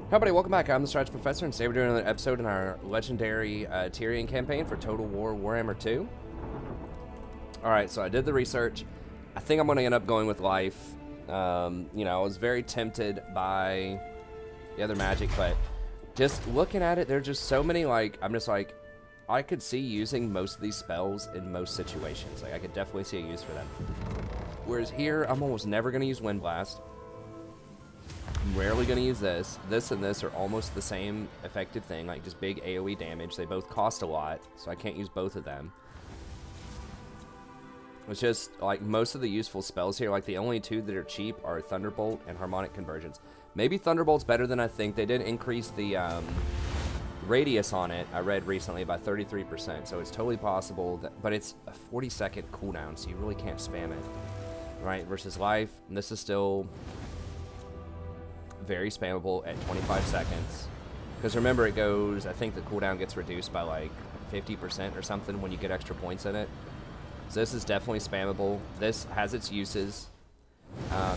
Hi everybody, welcome back. I'm the Strategy Professor, and today we're doing another episode in our legendary Tyrion campaign for Total War Warhammer 2. Alright, so I did the research. I think I'm going to end up going with life. You know, I was very tempted by the other magic, but just looking at it, there's just so many, like, I'm just like, I could see using most of these spells in most situations. Like, I could definitely see a use for them. Whereas here, I'm almost never going to use Wind Blast. I'm rarely going to use this. This and this are almost the same effective thing, like just big AoE damage. They both cost a lot, so I can't use both of them. It's just, like, most of the useful spells here, like the only two that are cheap are Thunderbolt and Harmonic Convergence. Maybe Thunderbolt's better than I think. They did increase the radius on it, I read recently, by 33%, so it's totally possible that, but it's a 40-second cooldown, so you really can't spam it, right? Versus Life, and this is still very spammable at 25 seconds. Because remember, it goes, I think the cooldown gets reduced by like 50% or something when you get extra points in it. So this is definitely spammable. This has its uses.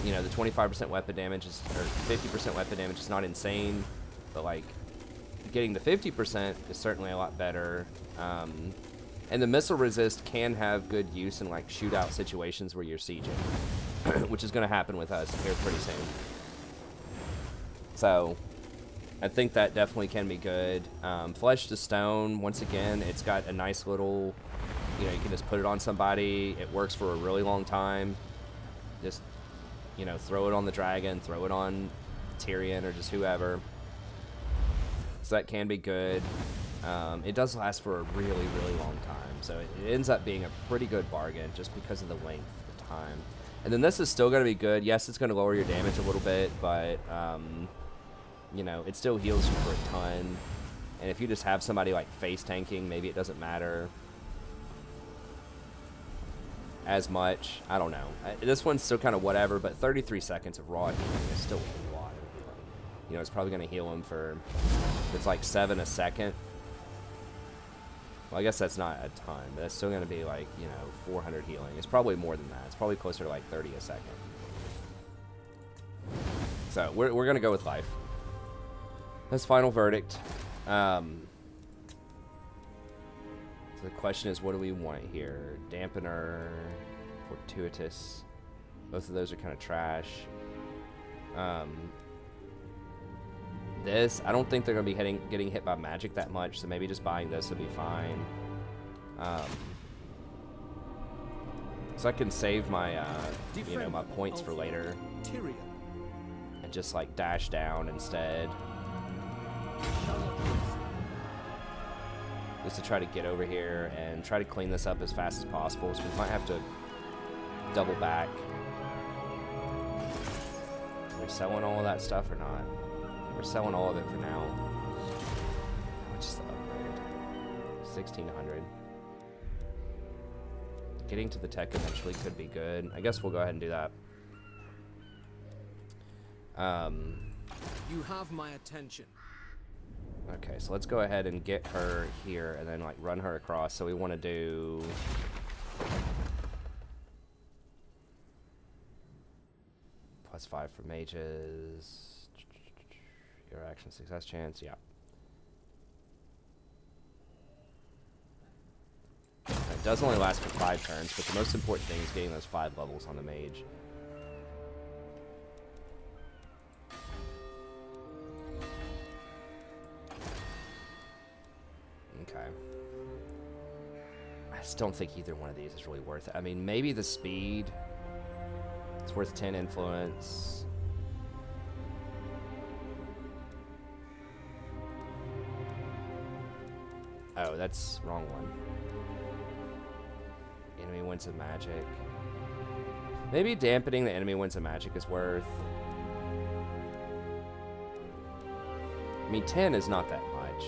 You know, the 25% weapon damage is, or 50% weapon damage is not insane, but like getting to 50% is certainly a lot better. And the missile resist can have good use in like shootout situations where you're sieging, which is going to happen with us here pretty soon. So, I think that definitely can be good. Flesh to Stone, once again, it's got a nice little, you know, you can just put it on somebody. It works for a really long time. Just, you know, throw it on the dragon, throw it on Tyrion or just whoever. So that can be good. It does last for a really, really long time. So it ends up being a pretty good bargain just because of the length of time. And then this is still going to be good. Yes, it's going to lower your damage a little bit, but you know, it still heals you for a ton. And if you just have somebody like face tanking, maybe it doesn't matter as much. I don't know. This one's still kind of whatever, but 33 seconds of raw healing is still a lot of healing. You know, it's probably going to heal him for, it's like 7 a second. Well, I guess that's not a ton, but that's still going to be like, you know, 400 healing. It's probably more than that. It's probably closer to like 30 a second. So we're going to go with life. That's final verdict. So the question is, what do we want here? Dampener, Fortuitous. Both of those are kind of trash. This, I don't think they're going to be getting hit by magic that much, so maybe just buying this would be fine. So I can save my, you know, my points for later. Tyrion. And just like dash down instead. Just to try to get over here and try to clean this up as fast as possible, so we might have to double back. Are we selling all of that stuff or not? We're selling all of it for now. How much is the upgrade? 1,600. Getting to the tech eventually could be good. I guess we'll go ahead and do that. You have my attention. Okay, so let's go ahead and get her here and then like run her across. So we want to do +5 for mages. Your action success chance, yeah. It does only last for 5 turns, but the most important thing is getting those 5 levels on the mage. Okay. I just don't think either one of these is really worth it. I mean, maybe the speed. It's worth 10 influence. Oh, that's wrong one. Enemy wins a magic. Maybe dampening the enemy wins a magic is worth. I mean, 10 is not that much.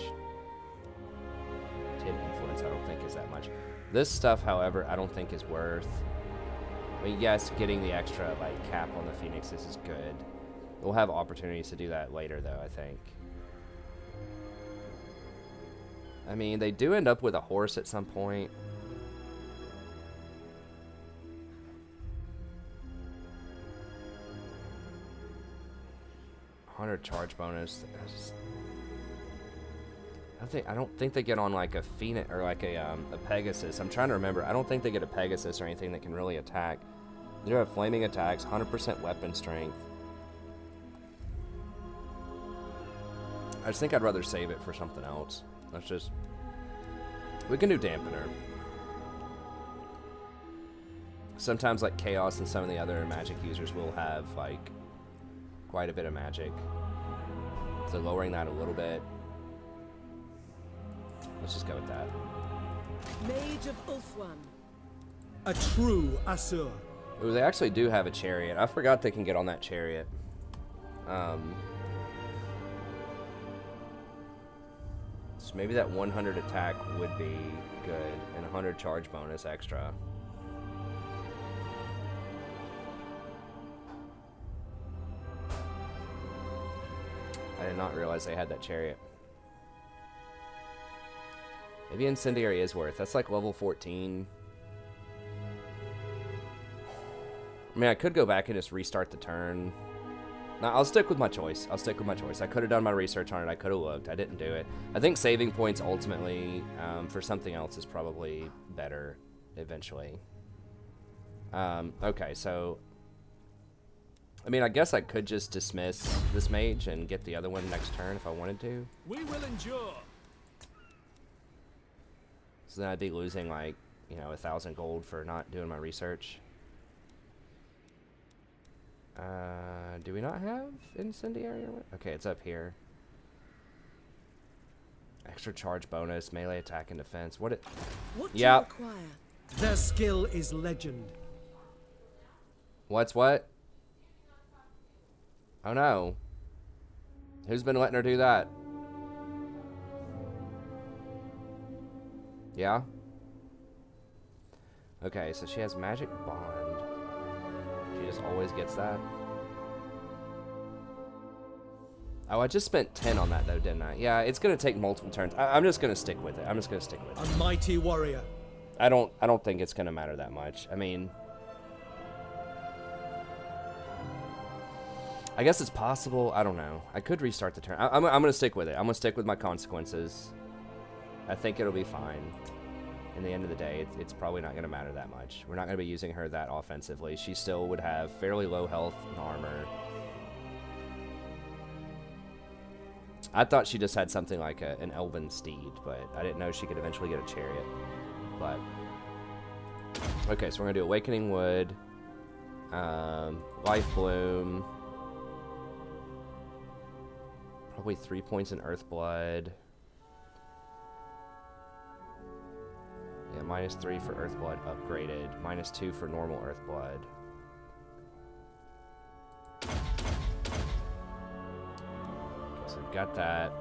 10 influence I don't think is that much. This stuff, however, I don't think is worth. I mean, yes, getting the extra like cap on the phoenixes is good. We'll have opportunities to do that later, though, I think. I mean, they do end up with a horse at some point. 100 charge bonus. I don't think they get on like a Phoenix or like a Pegasus. I'm trying to remember. I don't think they get a Pegasus or anything that can really attack. They do have flaming attacks, 100% weapon strength. I just think I'd rather save it for something else. Let's just... We can do Dampener. Sometimes like Chaos and some of the other magic users will have like quite a bit of magic. So lowering that a little bit. Let's just go with that. Mage of Ulfwan. A true Asur. Ooh, they actually do have a chariot. I forgot they can get on that chariot. So maybe that 100 attack would be good, and 100 charge bonus extra. I did not realize they had that chariot. Maybe Incendiary is worth. That's like level 14. I mean, I could go back and just restart the turn. No, I'll stick with my choice. I'll stick with my choice. I could have done my research on it. I could have looked. I didn't do it. I think saving points ultimately for something else is probably better eventually. Okay, so... I mean, I guess I could just dismiss this mage and get the other one next turn if I wanted to. We will endure. So then I'd be losing, like, you know, 1,000 gold for not doing my research. Do we not have Incendiary? Okay, it's up here. Extra charge bonus, melee attack and defense. What it... What Yep. do you require? Their skill is legend. What's what? Oh no. Who's been letting her do that? Yeah? Okay, so she has magic bond. She just always gets that. Oh, I just spent 10 on that though, didn't I? Yeah, it's gonna take multiple turns. I'm just gonna stick with it. I'm just gonna stick with it. A mighty warrior. I don't think it's gonna matter that much. I mean, I guess it's possible. I don't know. I could restart the turn. I'm gonna stick with it. I'm gonna stick with my consequences. I think it'll be fine. In the end of the day, it's probably not gonna matter that much. We're not gonna be using her that offensively. She still would have fairly low health and armor. I thought she just had something like an elven steed, but I didn't know she could eventually get a chariot. But okay, so we're gonna do Awakening Wood, Life Bloom, probably 3 points in Earthblood. Yeah, -3 for Earthblood upgraded, -2 for normal Earthblood. So we've got that.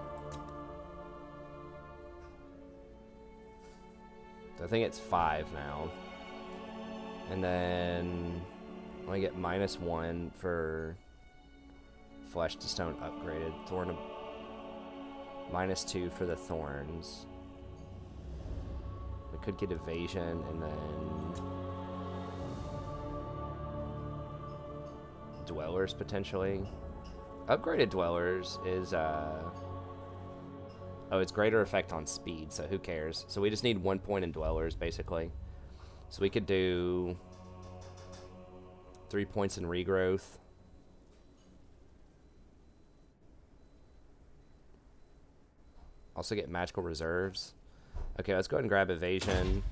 So I think it's 5 now. And then I only get -1 for Flesh to Stone upgraded. Thorn, -2 for the Thorns. We could get Evasion and then Dwellers potentially. Upgraded Dwellers is oh, it's greater effect on speed, so who cares? So we just need 1 point in Dwellers basically. So we could do 3 points in Regrowth. Also get Magical Reserves. Okay, let's go ahead and grab Evasion.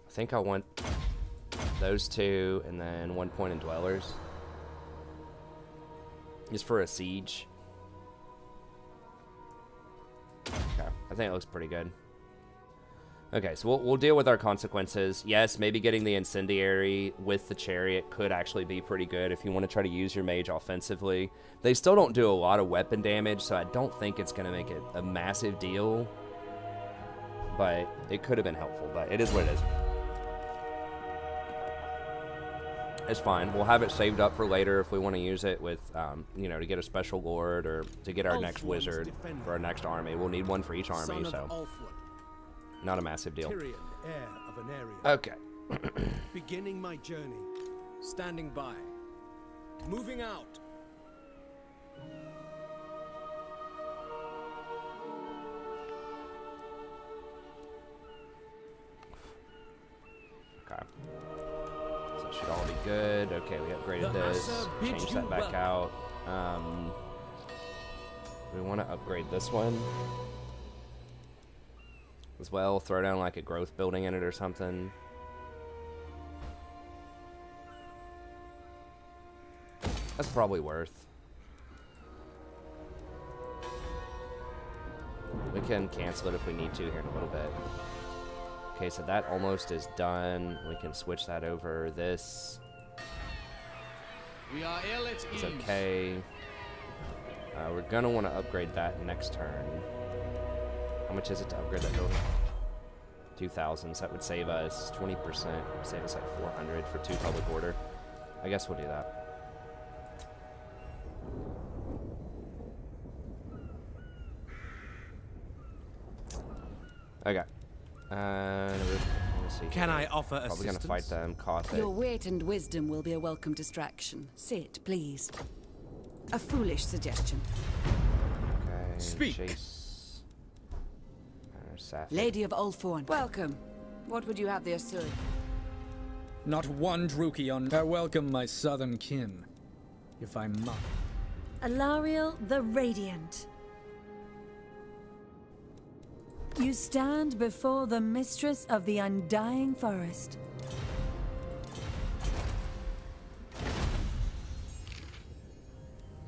I think I want those two and then 1 point in Dwellers. Just for a siege. Okay, I think it looks pretty good. Okay, so we'll deal with our consequences. Yes, maybe getting the Incendiary with the Chariot could actually be pretty good if you want to try to use your Mage offensively. They still don't do a lot of weapon damage, so I don't think it's going to make it a massive deal. But it could have been helpful, but it is what it is. It's fine. We'll have it saved up for later if we want to use it with, you know, to get a special lord or to get our next wizard for our next army. We'll need one for each army, so... not a massive deal. Tyrion, heir of an area. Okay. Beginning my journey. Standing by. Moving out. Okay. So it should all be good. Okay, we upgraded this. Change that back out. We want to upgrade this one as well. Throw down like a growth building in it or something. That's probably worth. We can cancel it if we need to here in a little bit. Okay, so that almost is done. We can switch that over. This We are ill at is ease. okay. We're gonna want to upgrade that next turn. How much is it to upgrade that building? 2,000. So that would save us 20%. Save us like 400 for 2 public order. I guess we'll do that. Okay. Let's see. Can I offer Probably assistance? gonna fight them. Caledor. Your wit and wisdom will be a welcome distraction. Sit, please. A foolish suggestion. Okay. Speak. Chase. Safety. Lady of Ulthorn, welcome. What would you have there, sir? Not one Drukion. I welcome my southern kin, if I must. Alariel the Radiant. You stand before the mistress of the Undying Forest.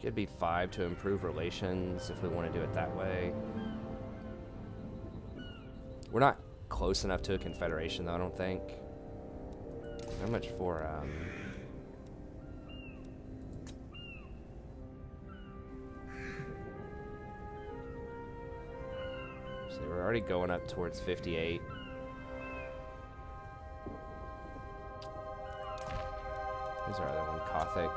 Could be 5 to improve relations if we want to do it that way. We're not close enough to a confederation, though, I don't think. How much for, So we're already going up towards 58. Who's our other one? Gothic.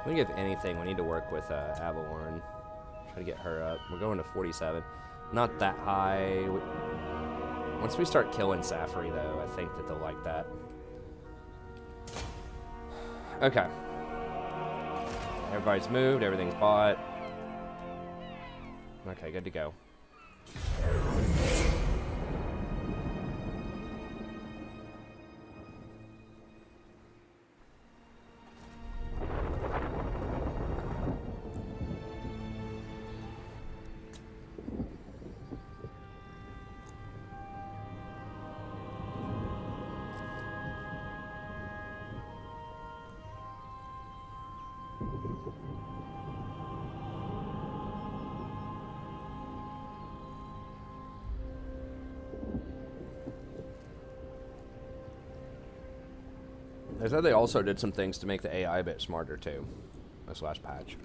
We give anything. We need to work with Avalorn. Try to get her up. We're going to 47. Not that high. Once we start killing Safari, though, I think that they'll like that. Okay. Everybody's moved. Everything's bought. Okay, good to go. They said they also did some things to make the AI a bit smarter too, this last patch.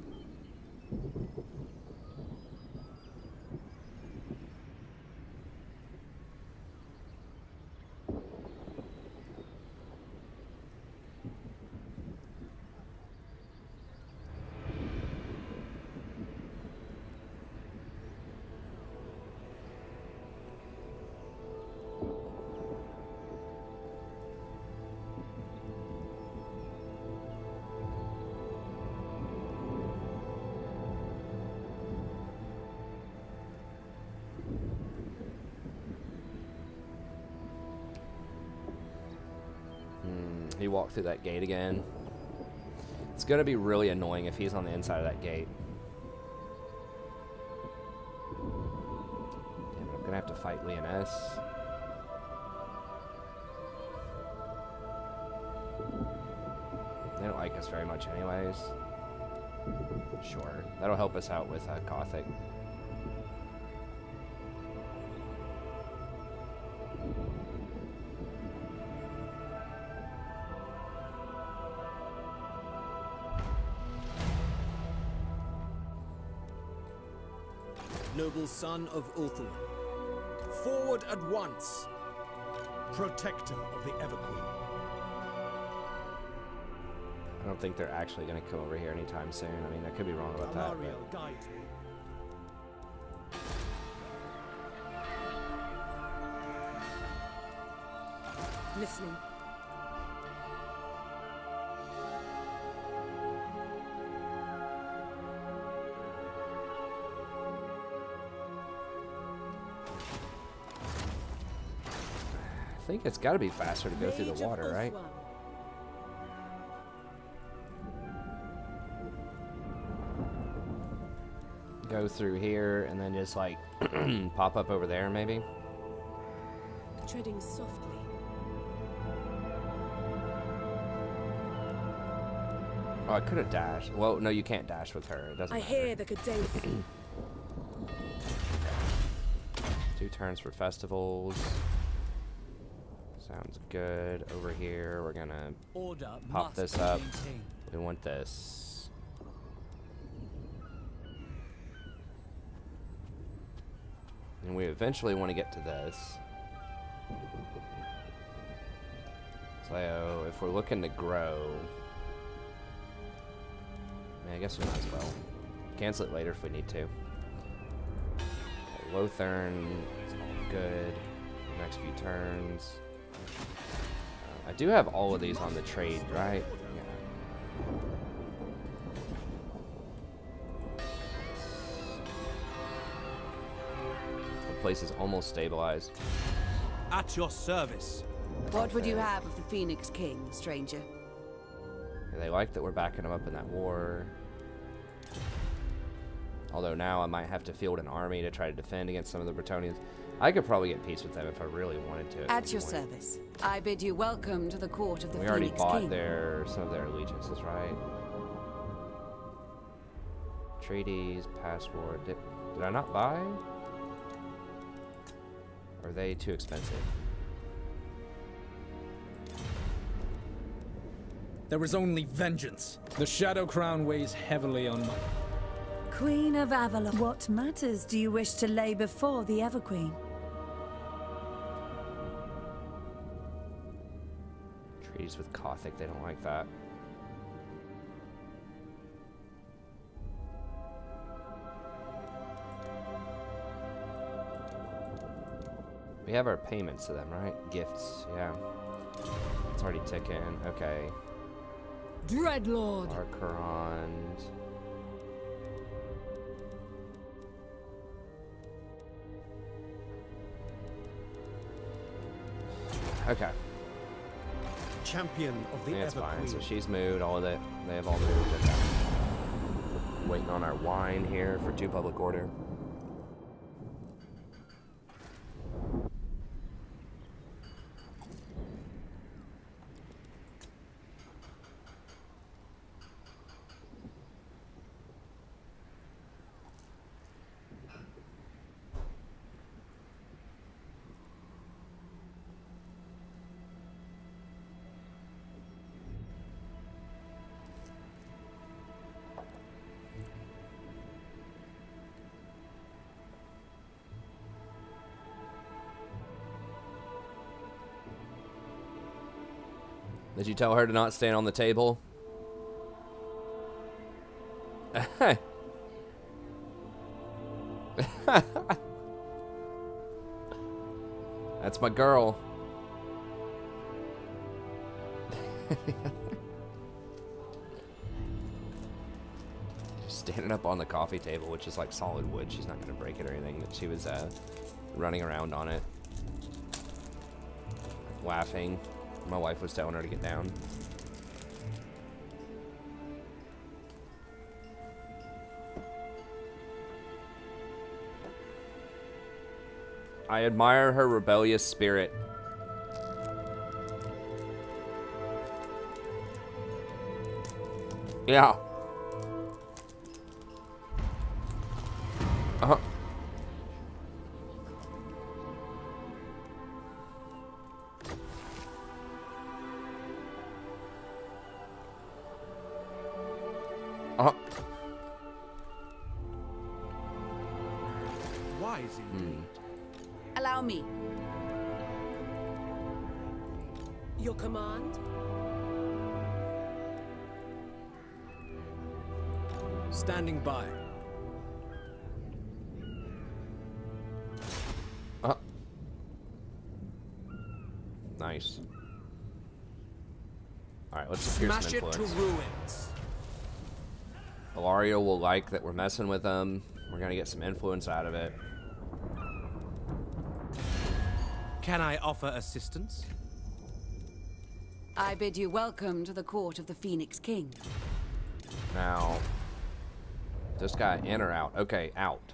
He walked through that gate again. It's going to be really annoying if he's on the inside of that gate. Damn, I'm going to have to fight Leoness. They don't like us very much anyways. Sure. That'll help us out with Gothic. Noble son of Ulthor. Forward at once. Protector of the Everqueen. I don't think they're actually going to come over here anytime soon. I mean, I could be wrong about that. Alariel guides me. Listening. I think it's got to be faster to go through Mage the of water, right? Ulthuan. Go through here and then just like pop up over there, maybe. Treading softly. Oh, I could have dashed. Well, no, you can't dash with her. It doesn't I matter. hear the Caledor. 2 turns for festivals. Sounds good. Over here, we're gonna Order pop must this be up. maintained. We want this. And we eventually want to get to this. So if we're looking to grow, I guess we might as well. Cancel it later if we need to. Okay, Lothern is all good. Next few turns. I do have all of these on the trade, right? Yeah. The place is almost stabilized. At your service. What would you have of the Phoenix King, stranger? They like that we're backing them up in that war. Although now I might have to field an army to try to defend against some of the Bretonians. I could probably get peace with them if I really wanted to. At your service. I bid you welcome to the court of the We already Phoenix bought King. some of their allegiances, right? Treaties, passport. Did I not buy? Or are they too expensive? There is only vengeance. The Shadow Crown weighs heavily on my... Queen of Avalon, what matters do you wish to lay before the Everqueen? Treaties with Gothic, they don't like that. We have our payments to them, right? Gifts, yeah. It's already ticking. Okay. Dreadlord. Archerond. Okay. Champion of the Yeah, it's Ever fine. So Queen. she's moved, all of it. They have all moved. Okay. Waiting on our wine here for 2 public order. Did you tell her to not stand on the table? That's my girl. Just standing up on the coffee table, which is like solid wood. She's not going to break it or anything, but she was running around on it. Laughing. My wife was telling her to get down. I admire her rebellious spirit. Yeah. Uh-huh. Uh-huh. Wise indeed. Allow me. Your command? Standing by. Nice. Alright, let's secure some Smash it influence. to ruins. Ilario will like that we're messing with them. We're gonna get some influence out of it. Can I offer assistance? I bid you welcome to the court of the Phoenix King. Now, this guy in or out? Okay, out.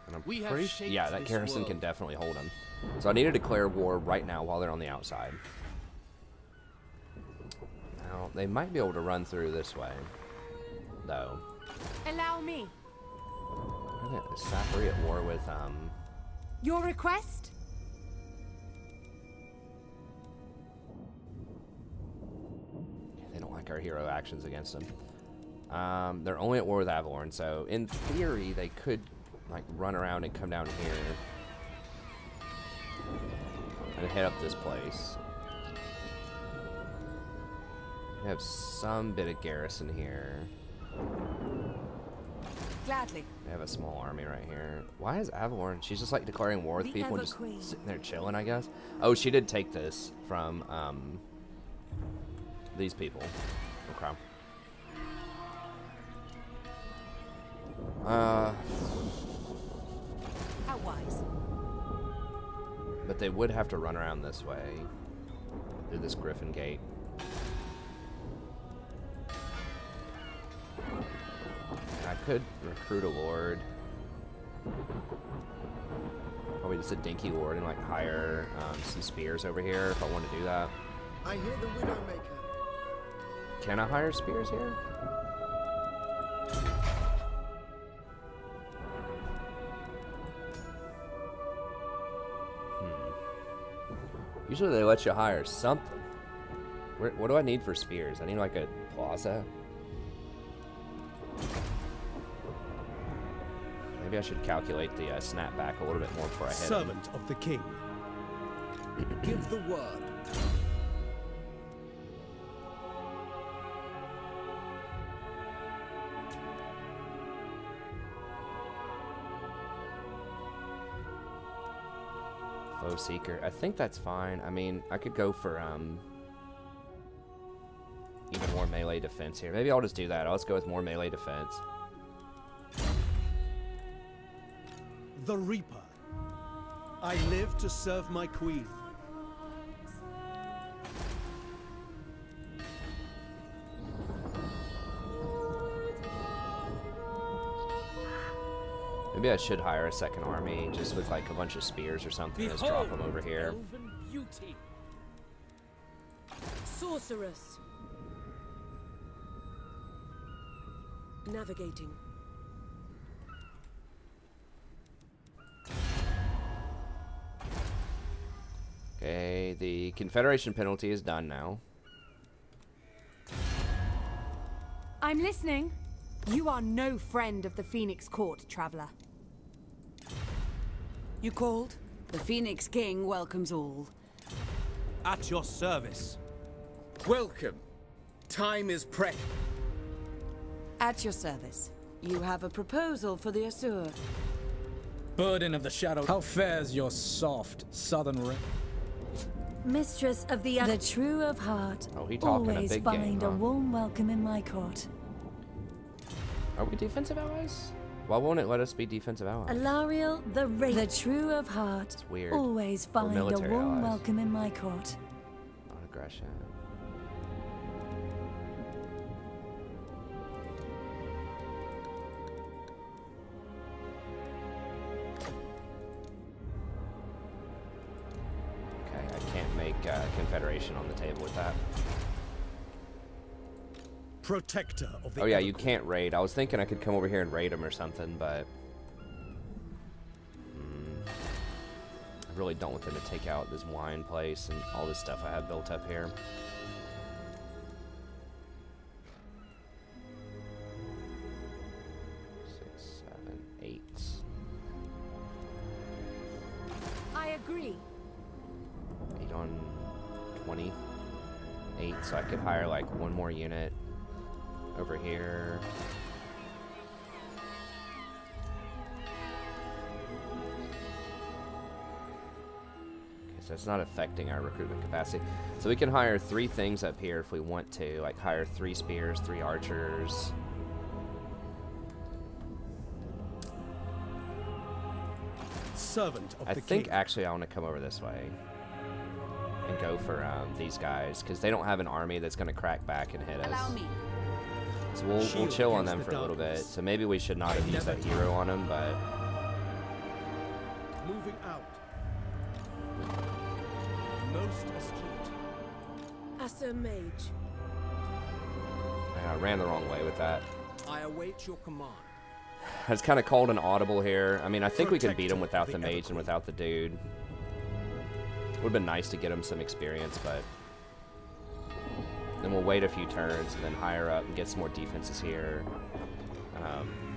And I'm We have pretty shaped yeah, that this garrison can world. definitely hold him. So I need to declare war right now while they're on the outside. Now, they might be able to run through this way, though. Allow me. Is Safari at war with, Your request? They don't like our hero actions against them. They're only at war with Avalorn, so in theory, they could, like, run around and come down here. And head up this place. We have some bit of garrison here. Gladly. We have a small army right here. Why is Avalorn? She's just like declaring war with The people and just Ever-Queen. sitting there chilling, I guess. Oh, she did take this from these people. Okay. How wise. But they would have to run around this way through this Griffin Gate. And I could recruit a lord. Probably just a dinky lord and like hire some spears over here if I want to do that. I hear the Widowmaker. Can I hire spears here? Usually they let you hire something. What do I need for spears? I need like a plaza. Maybe I should calculate the snapback a little bit more before I hit him. Servant of the king. Give the word. Foe Seeker. I think that's fine. I mean, I could go for even more melee defense here. Maybe I'll just do that. I'll just go with more melee defense. The Reaper. I live to serve my queen. Maybe I should hire a second army just with like a bunch of spears or something. Just drop them over here. Elven beauty. Sorceress. Navigating. Okay, the Confederation penalty is done now. I'm listening. You are no friend of the Phoenix Court, traveler. You called? The Phoenix King welcomes all. At your service. Welcome. Time is precious. At your service. You have a proposal for the Asur. Burden of the shadow. How fares your soft southern ring? Mistress of the true of heart. Oh, he talking a always big find game, a huh? warm welcome in my court. Are we defensive allies? Why won't it let us be defensive allies? Alariel the true of heart. It's weird. Always We're find a military warm allies. welcome in my court. Non-aggression. Okay, I can't make Confederation on the table with that. Protector of the Oh yeah, you Everqueen. can't raid. I was thinking I could come over here and raid them or something, but I really don't want them to take out this wine place and all this stuff I have built up here. Six, 7, 8. I agree. 8 on 20. 8, so I could hire like one more unit. over here. Okay, so it's not affecting our recruitment capacity. So we can hire 3 things up here if we want to, like hire 3 spears, 3 archers. Servant of I the think king. actually I want to come over this way and go for these guys because they don't have an army that's going to crack back and hit us. Allow me. So we'll Shield chill on against them the for a little bit. darkness. So maybe we should not have used that hero on him, but Moving out. Most astute. As a mage. I ran the wrong way with that. I await your command. It's kind of called an audible here. I mean, I think we could beat him Protector without of the the mage and Everqueen. without the dude. Would have been nice to get him some experience, but then we'll wait a few turns and then hire up and get some more defenses here.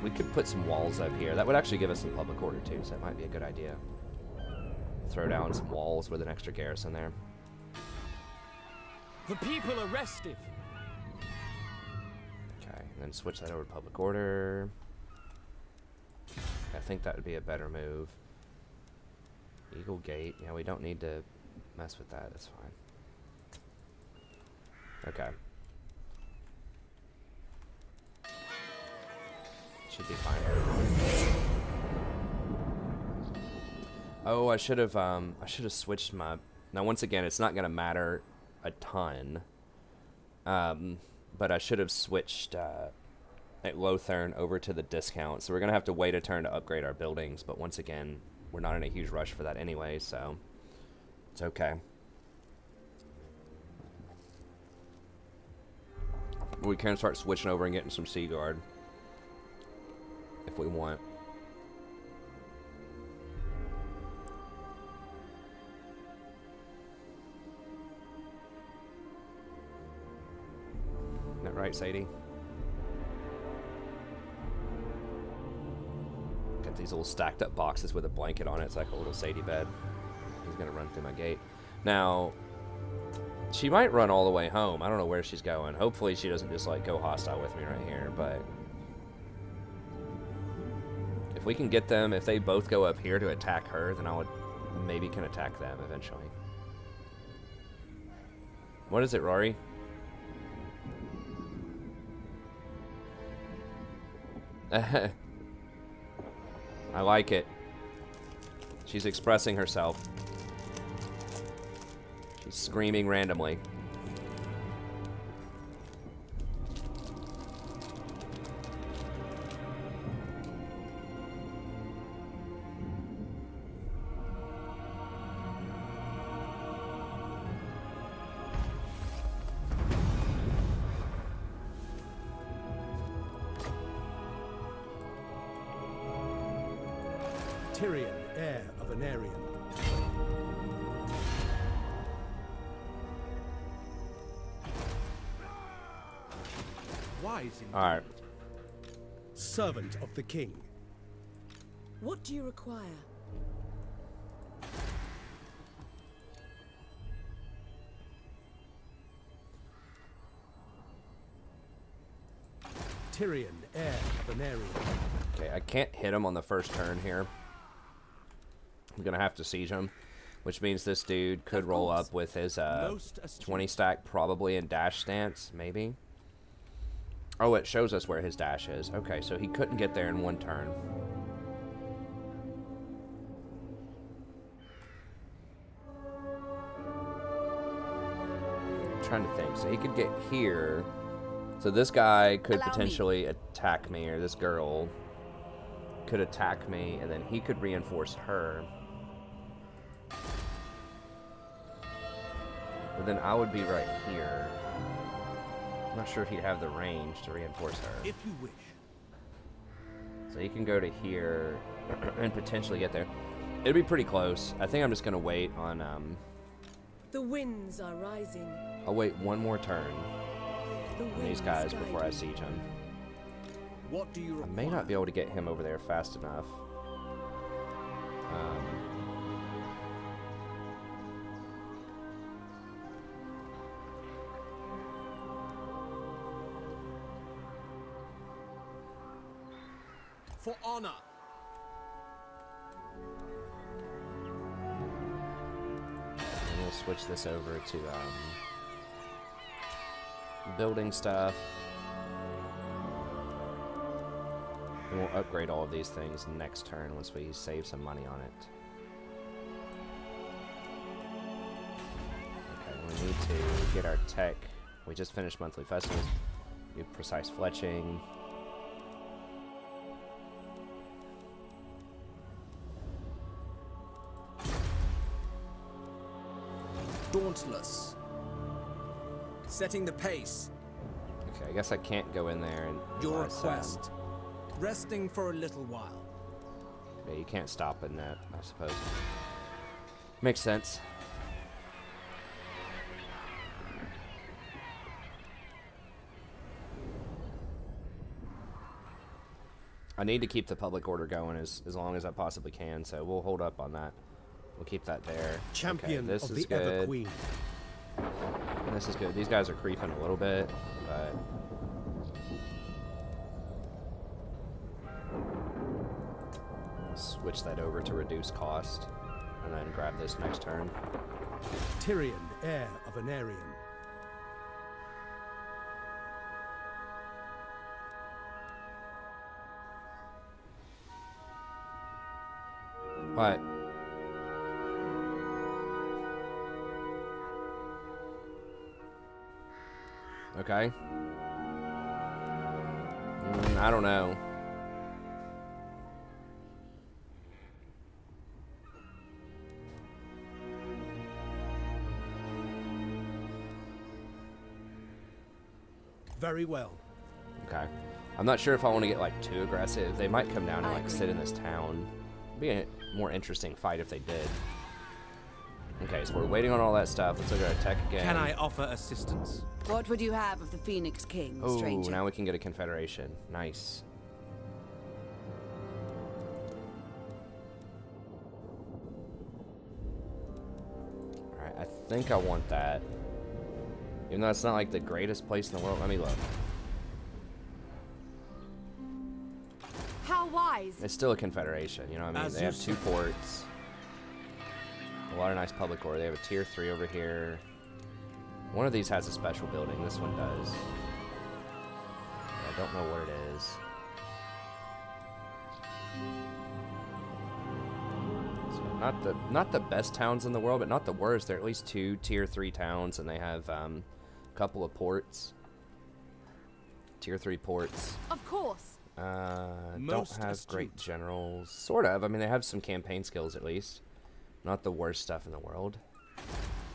We could put some walls up here. That would actually give us some public order too, so that might be a good idea. Throw down some walls with an extra garrison there. The people are restive. Okay, and then switch that over to public order. I think that would be a better move. Eagle Gate. Yeah, we don't need to mess with that. That's fine. Okay. Should be fine. Oh, I should have switched my. Now, once again, it's not gonna matter a ton. But I should have switched at Lothern over to the discount. So we're gonna have to wait a turn to upgrade our buildings. But once again, we're not in a huge rush for that anyway, so it's okay. We can start switching over and getting some Sea Guard if we want. Isn't that right, Sadie? Got these little stacked up boxes with a blanket on it. It's like a little Sadie bed. He's gonna run through my gate. Now, she might run all the way home. I don't know where she's going. Hopefully she doesn't just like go hostile with me right here, but if we can get them, if they both go up here to attack her, then I would maybe can attack them eventually. What is it, Rory? I like it. She's expressing herself. She's screaming randomly. Tyrion, heir of an Aryan. Wise indeed. All right. Servant of the king. What do you require? Tyrion, heir of an Aryan. Okay, I can't hit him on the first turn here. I'm gonna have to siege him, which means this dude could roll up with his Most astute. 20 stack probably in dash stance, maybe. Oh, it shows us where his dash is. Okay, so he couldn't get there in one turn. I'm trying to think. So he could get here. So this guy could Allow me. potentially attack me, or this girl could attack me, and then he could reinforce her. But then I would be right here. I'm not sure if he'd have the range to reinforce her. If you wish. So he can go to here and potentially get there. It'd be pretty close. I think I'm just gonna wait on The winds are rising. I'll wait one more turn The on these winds guys guide before I you. siege him. What do you I require? may not be able to get him over there fast enough. for honor. And we'll switch this over to building stuff. And we'll upgrade all of these things next turn once we save some money on it. Okay, we need to get our tech. We just finished monthly festivals. Do precise fletching. Dauntless. Setting the pace. Okay, I guess I can't go in there and... Your request. Resting for a little while. Yeah, you can't stop in that, I suppose. Makes sense. I need to keep the public order going as long as I possibly can, so we'll hold up on that. We'll keep that there. Champion okay, this of is the Ever good. Queen. And this is good. These guys are creeping a little bit, but... switch that over to reduce cost, and then grab this next turn. Tyrion, heir of an Aryan. What? Okay. I don't know. Very well. Okay. I'm not sure if I want to get like too aggressive. They might come down and like sit in this town. It'd be a more interesting fight if they did. Okay, so we're waiting on all that stuff. Let's look at our tech again. Can I offer assistance? What would you have of the Phoenix King, Oh, stranger? now we can get a Confederation. Nice. Alright, I think I want that. Even though it's not like the greatest place in the world. Let me look. How wise. It's still a Confederation, you know what I mean? As They you have 2 say. ports. A lot of nice public order. They have a tier 3 over here. One of these has a special building. This one does. I don't know what it is. So not the best towns in the world, but not the worst. They're at least 2 tier 3 towns, and they have a couple of ports. Tier 3 ports. Of course. Don't Most have astute. great generals. Sort of. I mean, they have some campaign skills at least. Not the worst stuff in the world.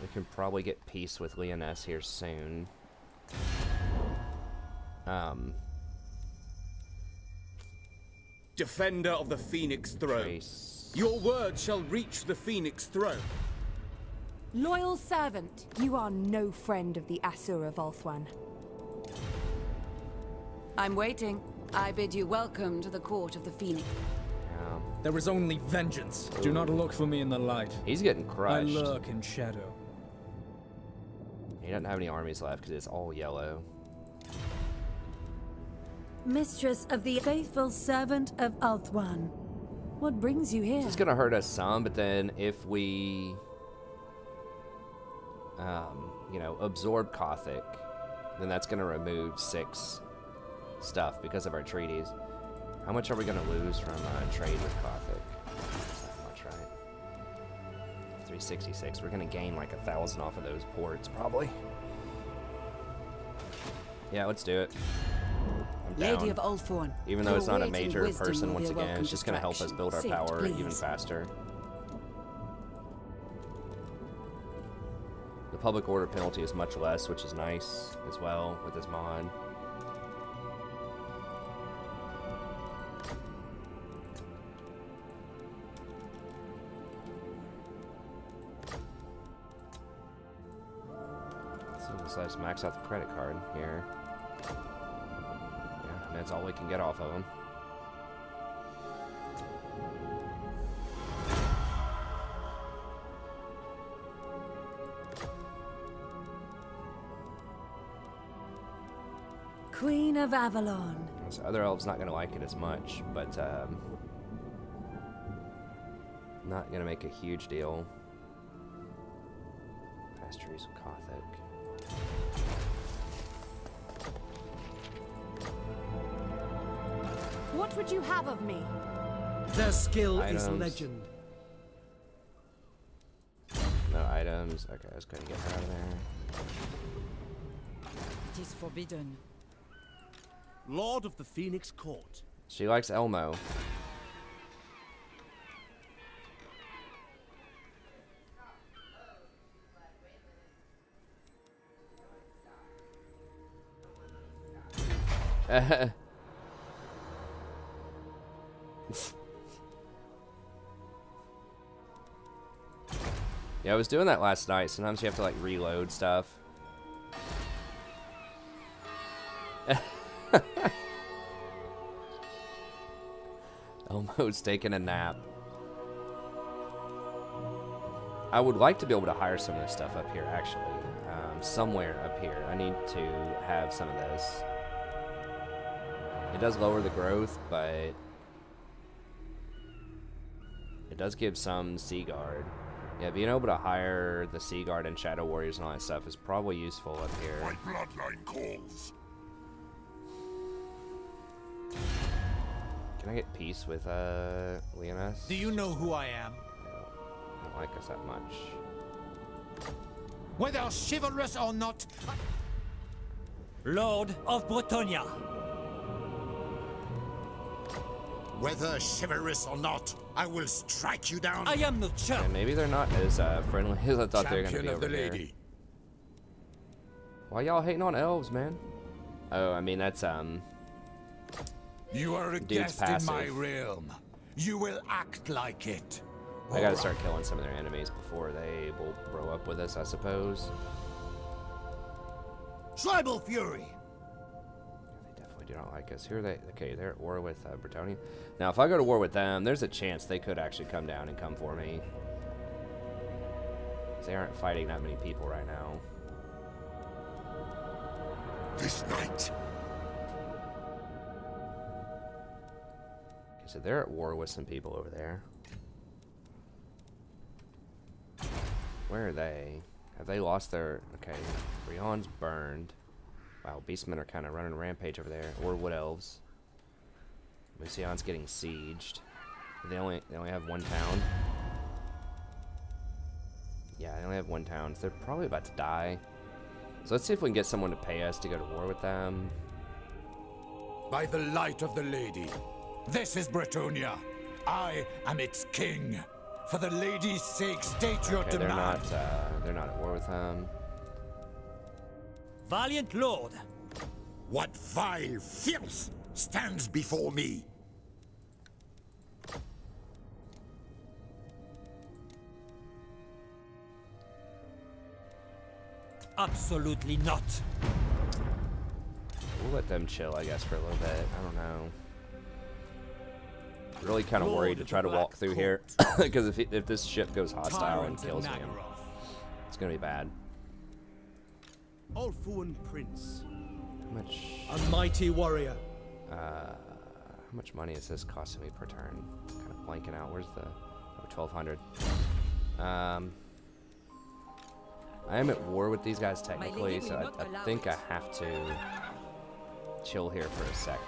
We can probably get peace with Leoness here soon. Defender of the Phoenix throne. Trace. Your word shall reach the Phoenix throne. Loyal servant, you are no friend of the Asur of Ulthuan. I'm waiting. I bid you welcome to the court of the Phoenix. Yeah. There is only vengeance. Do not look for me in the light. He's getting I crushed. lurk in shadow. He doesn't have any armies left because it's all yellow. Mistress of the faithful servant of Ulthuan. What brings you here? This is gonna hurt us some, but then if we, you know, absorb Gothic, then that's gonna remove 6 stuff because of our treaties. How much are we gonna lose from trade with Gothic? Not much, right? 366. We're gonna gain like 1,000 off of those ports, probably. Yeah, let's do it. I'm down. Lady of Ulthuan. Even though your it's not a waiting major wisdom person, will be once a again, welcome it's just gonna help us build our distraction. power Sit, even please. faster. The public order penalty is much less, which is nice as well with this mod. So let's max out the credit card here. Yeah, and that's all we can get off of them. Queen of Avalon. So other elves not gonna like it as much, but not gonna make a huge deal. Pastries Gothic. What would you have of me? Their skill is Items. legend. No items. Okay, let's go and get her out of there. It is forbidden. Lord of the Phoenix Court. She likes Elmo. Yeah, I was doing that last night. Sometimes you have to like reload stuff. Elmo's taking a nap. I would like to be able to hire some of this stuff up here, actually. Somewhere up here. I need to have some of this. It does lower the growth, but it does give some Sea Guard. Yeah, being able to hire the Sea Guard and Shadow Warriors and all that stuff is probably useful up here. My bloodline calls. Can I get peace with Leonis? Do you know who I am? I don't like us that much. Whether chivalrous or not, Lord of Bretonia. Whether chivalrous or not, I will strike you down. I am no chump. Yeah, maybe they're not as friendly as I thought they were going to Champion be of over the here. lady. Why y'all hating on elves, man? Oh, I mean, that's, You are a Dude's guest in my passive. realm. You will act like it. I gotta start killing some of their enemies before they will grow up with us, I suppose. Tribal fury. They definitely do not like us. Here they, okay, they're at war with Bretonia. Now, if I go to war with them, there's a chance they could actually come down and come for me. 'Cause they aren't fighting that many people right now. This night. Okay, so they're at war with some people over there. Where are they? Have they lost their... Okay, Brion's burned. Wow, Beastmen are kind of running rampage over there. Or Wood Elves. Musion's getting sieged. They only have one town. Yeah, they only have one town. So they're probably about to die. So let's see if we can get someone to pay us to go to war with them. By the light of the lady. This is Bretonia. I am its king. For the lady's sake, state your Okay, demand. they're not at war with them. Valiant Lord. What vile filth stands before me? Absolutely not. We'll let them chill, I guess, for a little bit. I don't know. Really kind of worried to try to walk through here because if this ship goes hostile and kills me, it's gonna be bad. Ulfuan Prince. How much? A mighty warrior. How much money is this costing me per turn? Kind of blanking out. Where's the 1,200? I am at war with these guys technically, so I think I have to chill here for a second.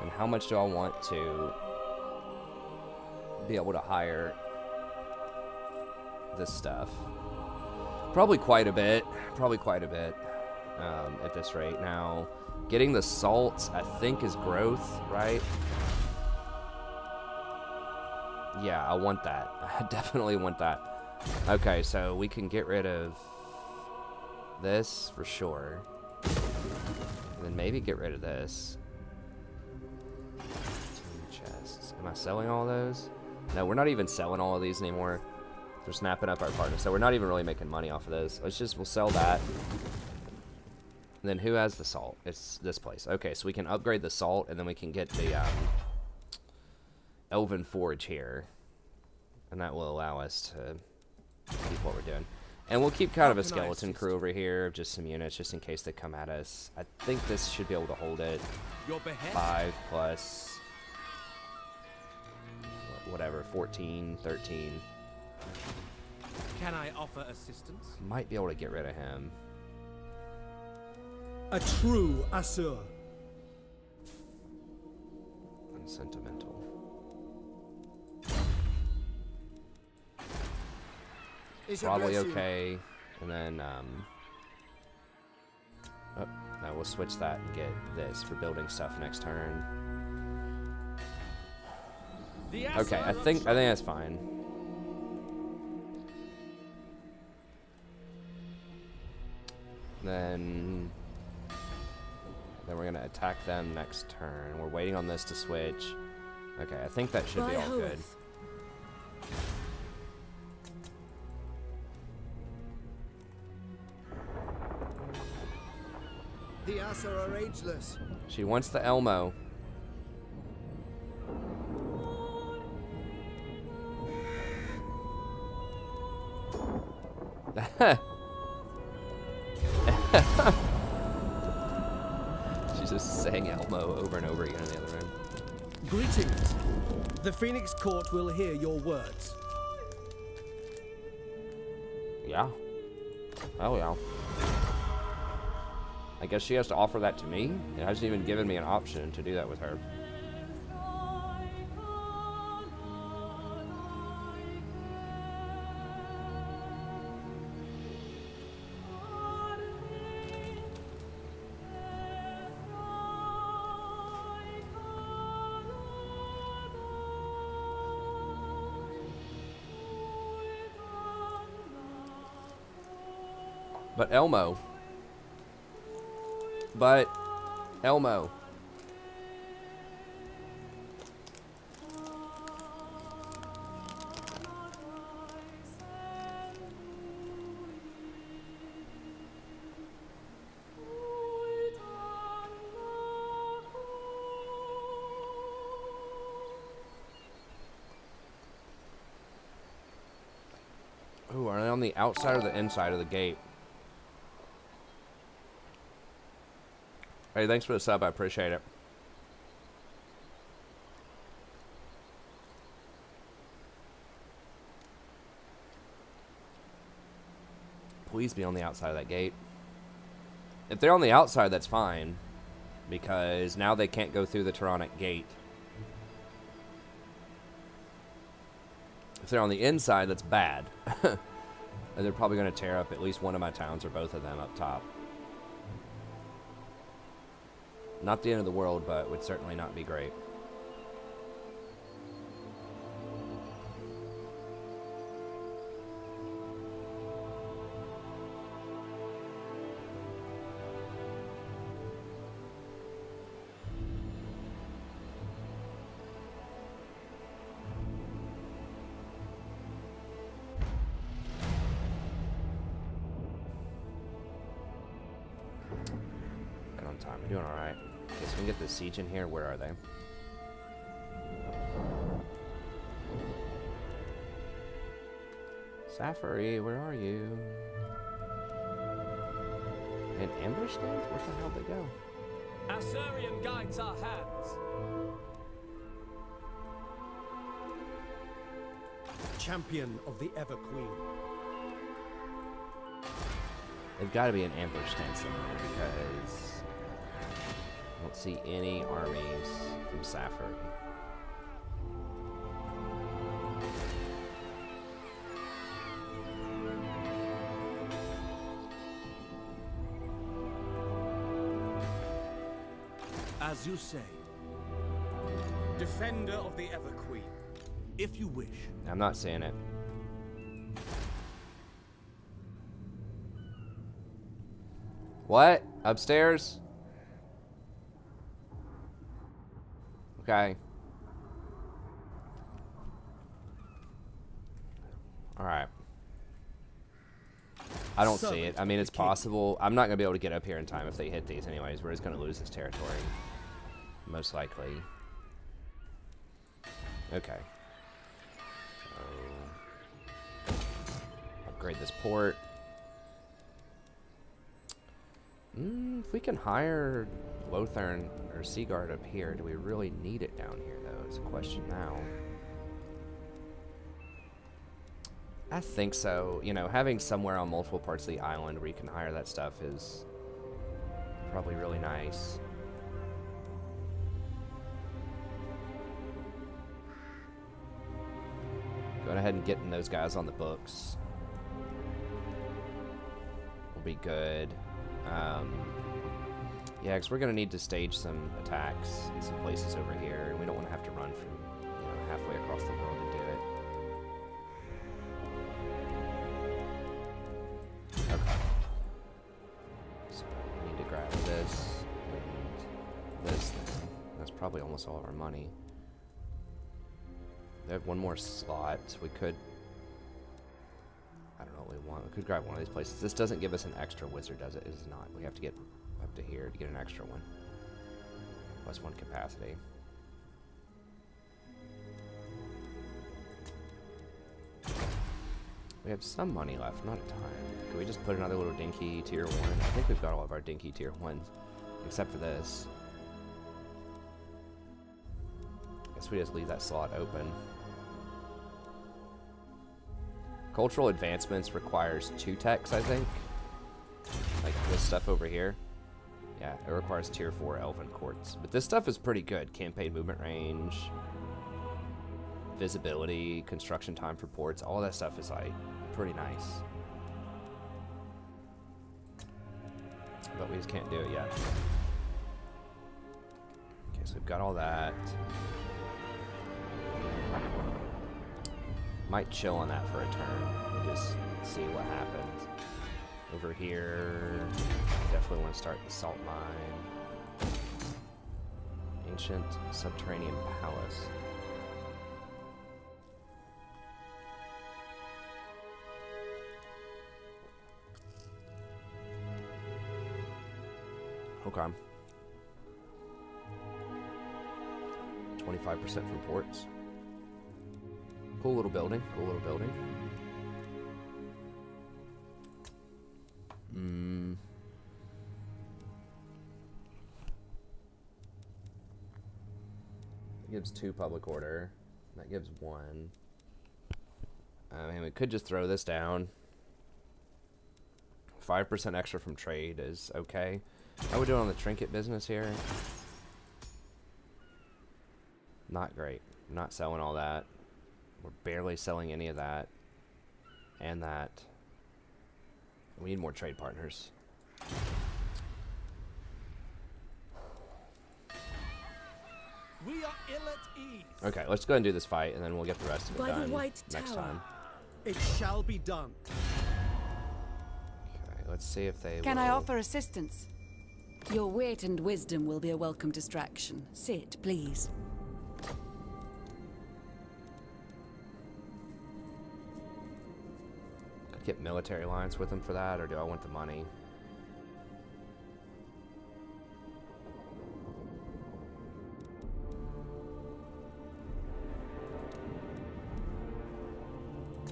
And how much do I want to be able to hire this stuff? Probably quite a bit. Probably quite a bit at this rate. Now, getting the salt, I think, is growth, right? Yeah, I want that. I definitely want that. Okay, so we can get rid of this for sure. And then maybe get rid of this. Chests. Am I selling all those? No, we're not even selling all of these anymore. They're snapping up our partner, so we're not even really making money off of this. We'll sell that. And then who has the salt? It's this place. Okay, so we can upgrade the salt, and then we can get the Elven Forge here. And that will allow us to keep what we're doing. And we'll keep kind of a skeleton crew over here, just some units, just in case they come at us. I think this should be able to hold it. 5 plus... whatever, 14, 13. Can I offer assistance? Might be able to get rid of him. A true Asur. Unsentimental. Probably okay. And then, oh, no, we'll switch that and get this for building stuff next turn. Okay, I think that's fine. Then we're gonna attack them next turn. We're waiting on this to switch. Okay, I think that should be all good. The Asur are ageless. She wants the Elmo. She's just saying Elmo over and over again in the other room. Greetings. The Phoenix Court will hear your words. Yeah. Oh, yeah. I guess she has to offer that to me? It hasn't even given me an option to do that with her. But Elmo. But Elmo. Ooh, are they on the outside or the inside of the gate? Hey, thanks for the sub. I appreciate it. Please be on the outside of that gate. If they're on the outside, that's fine. Because now they can't go through the Tyrannic gate. If they're on the inside, that's bad. And they're probably going to tear up at least one of my towns or both of them up top. Not the end of the world, but would certainly not be great. Right on time. We're doing all right. Okay, so we can get the siege in here. Where are they? Safari, where are you? In ambush stands? Where the hell did they go? Assyrian guides our hands. Champion of the Ever Queen. They've got to be an ambush stand somewhere because I don't see any armies from Safari. As you say. Defender of the Ever Queen. If you wish. I'm not seeing it. What? Upstairs? Okay. Alright. I don't see it. I mean, it's possible. I'm not going to be able to get up here in time if they hit these anyways. We're just going to lose this territory. Most likely. Okay. So, upgrade this port. If we can hire Lothern or Seaguard up here, do we really need it down here, though? It's a question now. I think so. You know, having somewhere on multiple parts of the island where you can hire that stuff is probably really nice. Going ahead and getting those guys on the books will be good. Yeah, because we're going to need to stage some attacks in some places over here, and we don't want to have to run from, you know, halfway across the world to do it. Okay. So we need to grab this and this thing. That's probably almost all of our money. They have one more slot. We could... I don't know what we want. We could grab one of these places. This doesn't give us an extra wizard, does it? It does not. We have to get up to here to get an extra one. Plus one capacity. We have some money left, not a ton. Can we just put another little dinky tier 1? I think we've got all of our dinky tier 1s, except for this. Guess we just leave that slot open. Cultural advancements requires 2 techs, I think. Like this stuff over here. Yeah, it requires tier 4 elven courts. But this stuff is pretty good. Campaign movement range, visibility, construction time for ports. All that stuff is like pretty nice. But we just can't do it yet. Okay, so we've got all that. Might chill on that for a turn and just see what happens. Over here, definitely want to start the salt mine. Ancient subterranean palace. Okay. 25% from ports. Cool little building. Cool little building. That gives 2 public order. That gives 1. I mean, we could just throw this down. 5% extra from trade is okay. How are we doing on the trinket business here? Not great. Not selling all that. We're barely selling any of that. And that. We need more trade partners. We are ill at ease. Okay, let's go ahead and do this fight, and then we'll get the rest of it By the done White next Tower. time. It shall be done. Okay, let's see if they Can will... I offer assistance? Your wit and wisdom will be a welcome distraction. Sit, please. Could get military alliance with them for that, or do I want the money?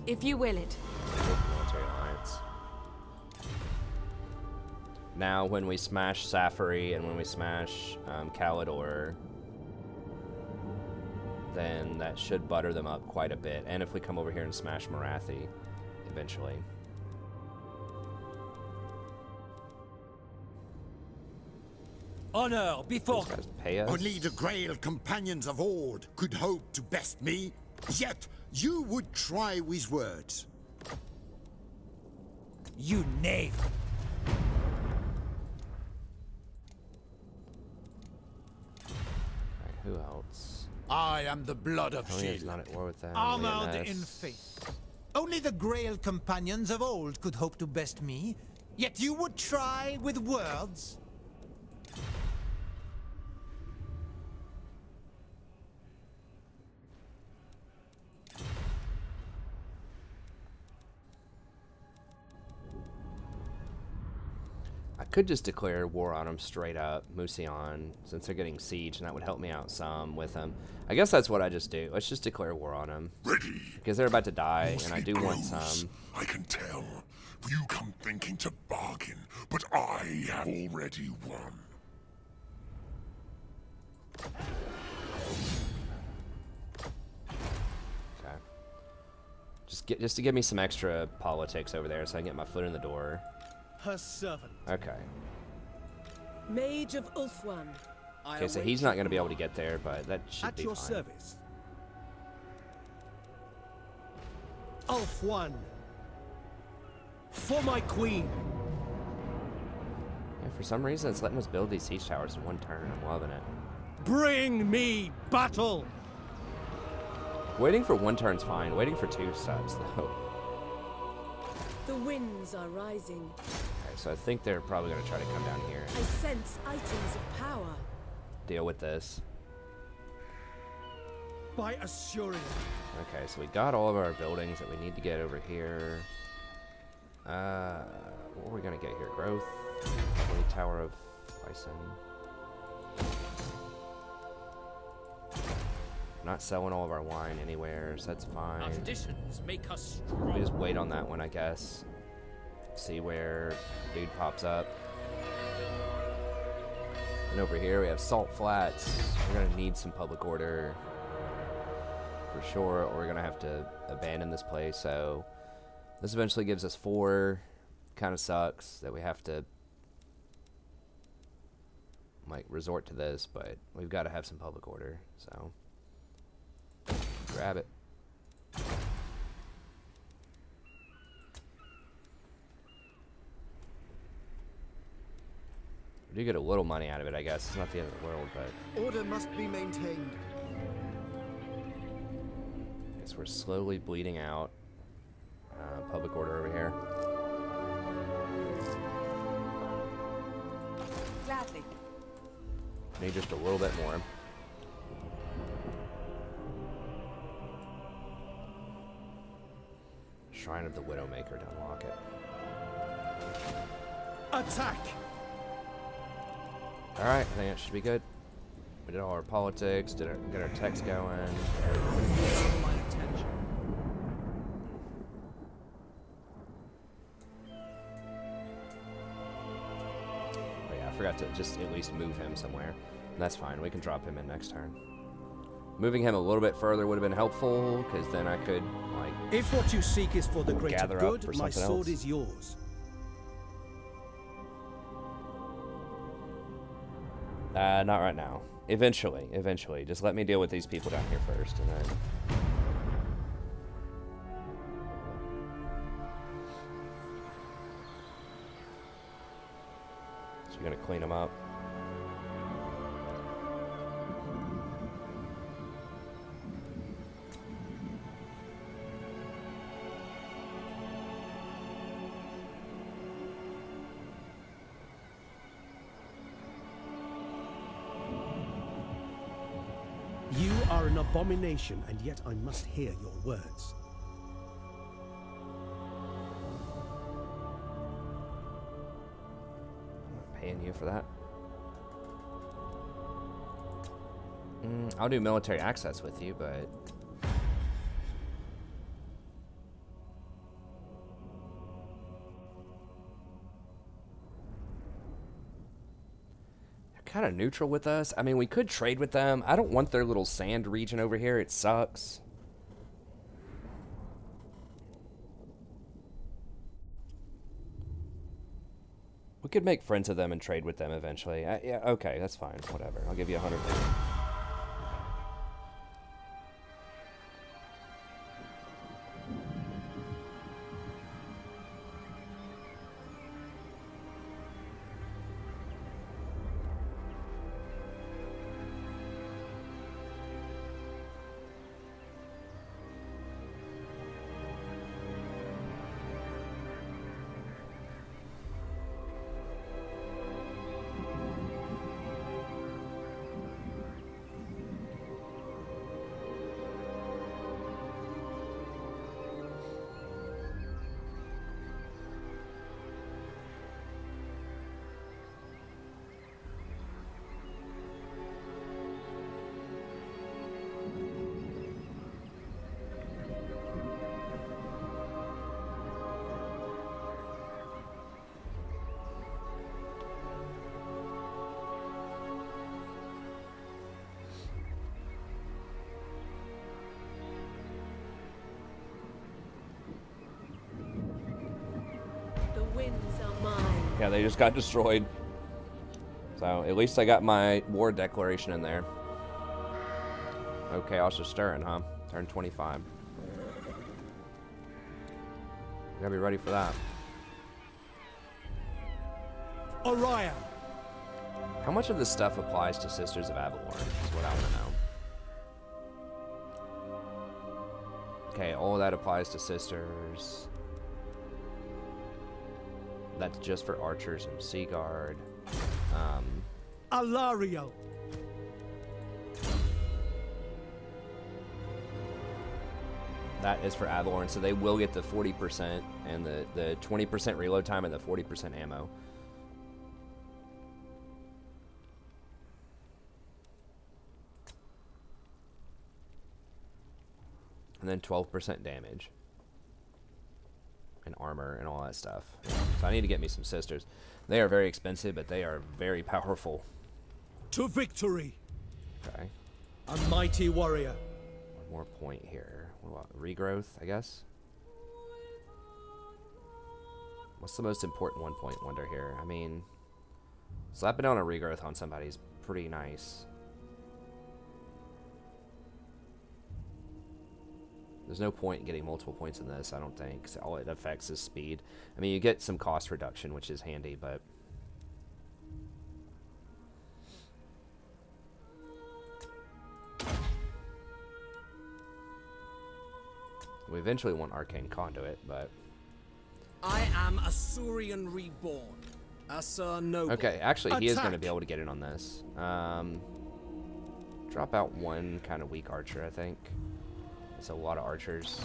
If you will it. Military alliance. Now, when we smash Safari and when we smash Caledor, then that should butter them up quite a bit. And if we come over here and smash Marathi, eventually. Honor before... These guys pay us. Only the Grail companions of old could hope to best me, yet you would try with words. You knave. Alright, who else? I am the blood of Tony's Shield. not at war with them. Armored Leoness. in faith. Only the Grail companions of old could hope to best me, yet you would try with words? I could just declare war on them straight up, Musion, since they're getting siege, and that would help me out some with them. I guess that's what I just do. Let's just declare war on them. Ready. Because they're about to die, Mostly and I do want grows, some. I can tell. You come thinking to bargain, but I have already won. Okay. Just to give me some extra politics over there so I can get my foot in the door. Her servant. Okay. Mage of Ulthuan. Okay, so he's not going to be able to get there, but that should be fine. At your service. Ulthuan. For my queen. Yeah, for some reason, it's letting us build these siege towers in one turn. I'm loving it. Bring me battle. Waiting for one turn's fine. Waiting for two sucks, though. The winds are rising. Okay, so I think they're probably going to try to come down here. I sense items of power. Deal with this. By Assyrian. Okay, so we got all of our buildings that we need to get over here. What are we going to get here? Growth. Holy Tower of Bison. Not selling all of our wine anywhere, so that's fine. Our traditions make us We strong. just wait on that one, I guess. See where dude pops up. And over here we have Salt Flats. We're gonna need some public order for sure, or we're gonna have to abandon this place. So this eventually gives us 4. Kind of sucks that we have to like resort to this, but we've got to have some public order. So grab it. We do get a little money out of it, I guess. It's not the end of the world, but Order must be maintained. I guess we're slowly bleeding out. Public order over here. Gladly. Need just a little bit more. Shrine of the Widowmaker to unlock it. Attack! Alright, I think it should be good. We did all our politics, get our text going. My attention. Oh yeah, I forgot to just at least move him somewhere. That's fine, we can drop him in next turn. Moving him a little bit further would have been helpful, because then I could, like, if what you seek is for the greater gather up good, for my something sword else. is yours. Not right now. Eventually. Just let me deal with these people down here first, and then... So you're gonna clean them up. You are an abomination, and yet I must hear your words. I'm not paying you for that. I'll do military access with you, but... kind of neutral with us. I mean, we could trade with them. I don't want their little sand region over here. It sucks. We could make friends of them and trade with them eventually. Yeah, okay, that's fine. Whatever. I'll give you 100 million. winds are mine. Yeah, they just got destroyed. So at least I got my war declaration in there. Okay, also stirring, huh? Turn 25. Gotta be ready for that. Orion. How much of this stuff applies to Sisters of Avalon is what I want to know. Okay, all of that applies to Sisters. That's just for archers and Sea Guard. Alario. That is for Avalon, so they will get the 40% and the 20% reload time and the 40% ammo. And then 12% damage. And armor and all that stuff. So I need to get me some sisters. They are very expensive, but they are very powerful. To victory. Okay. A mighty warrior. One more point here. What about regrowth, I guess? What's the most important 1 point wonder here? I mean, slapping down a regrowth on somebody is pretty nice. There's no point in getting multiple points in this, I don't think. So all it affects is speed. I mean, you get some cost reduction, which is handy, but... we eventually want Arcane Conduit, but... I am Asuryan reborn. Asa Noble. Okay, actually, he is going to be able to get in on this. Drop out one kind of weak archer, I think. It's a lot of archers.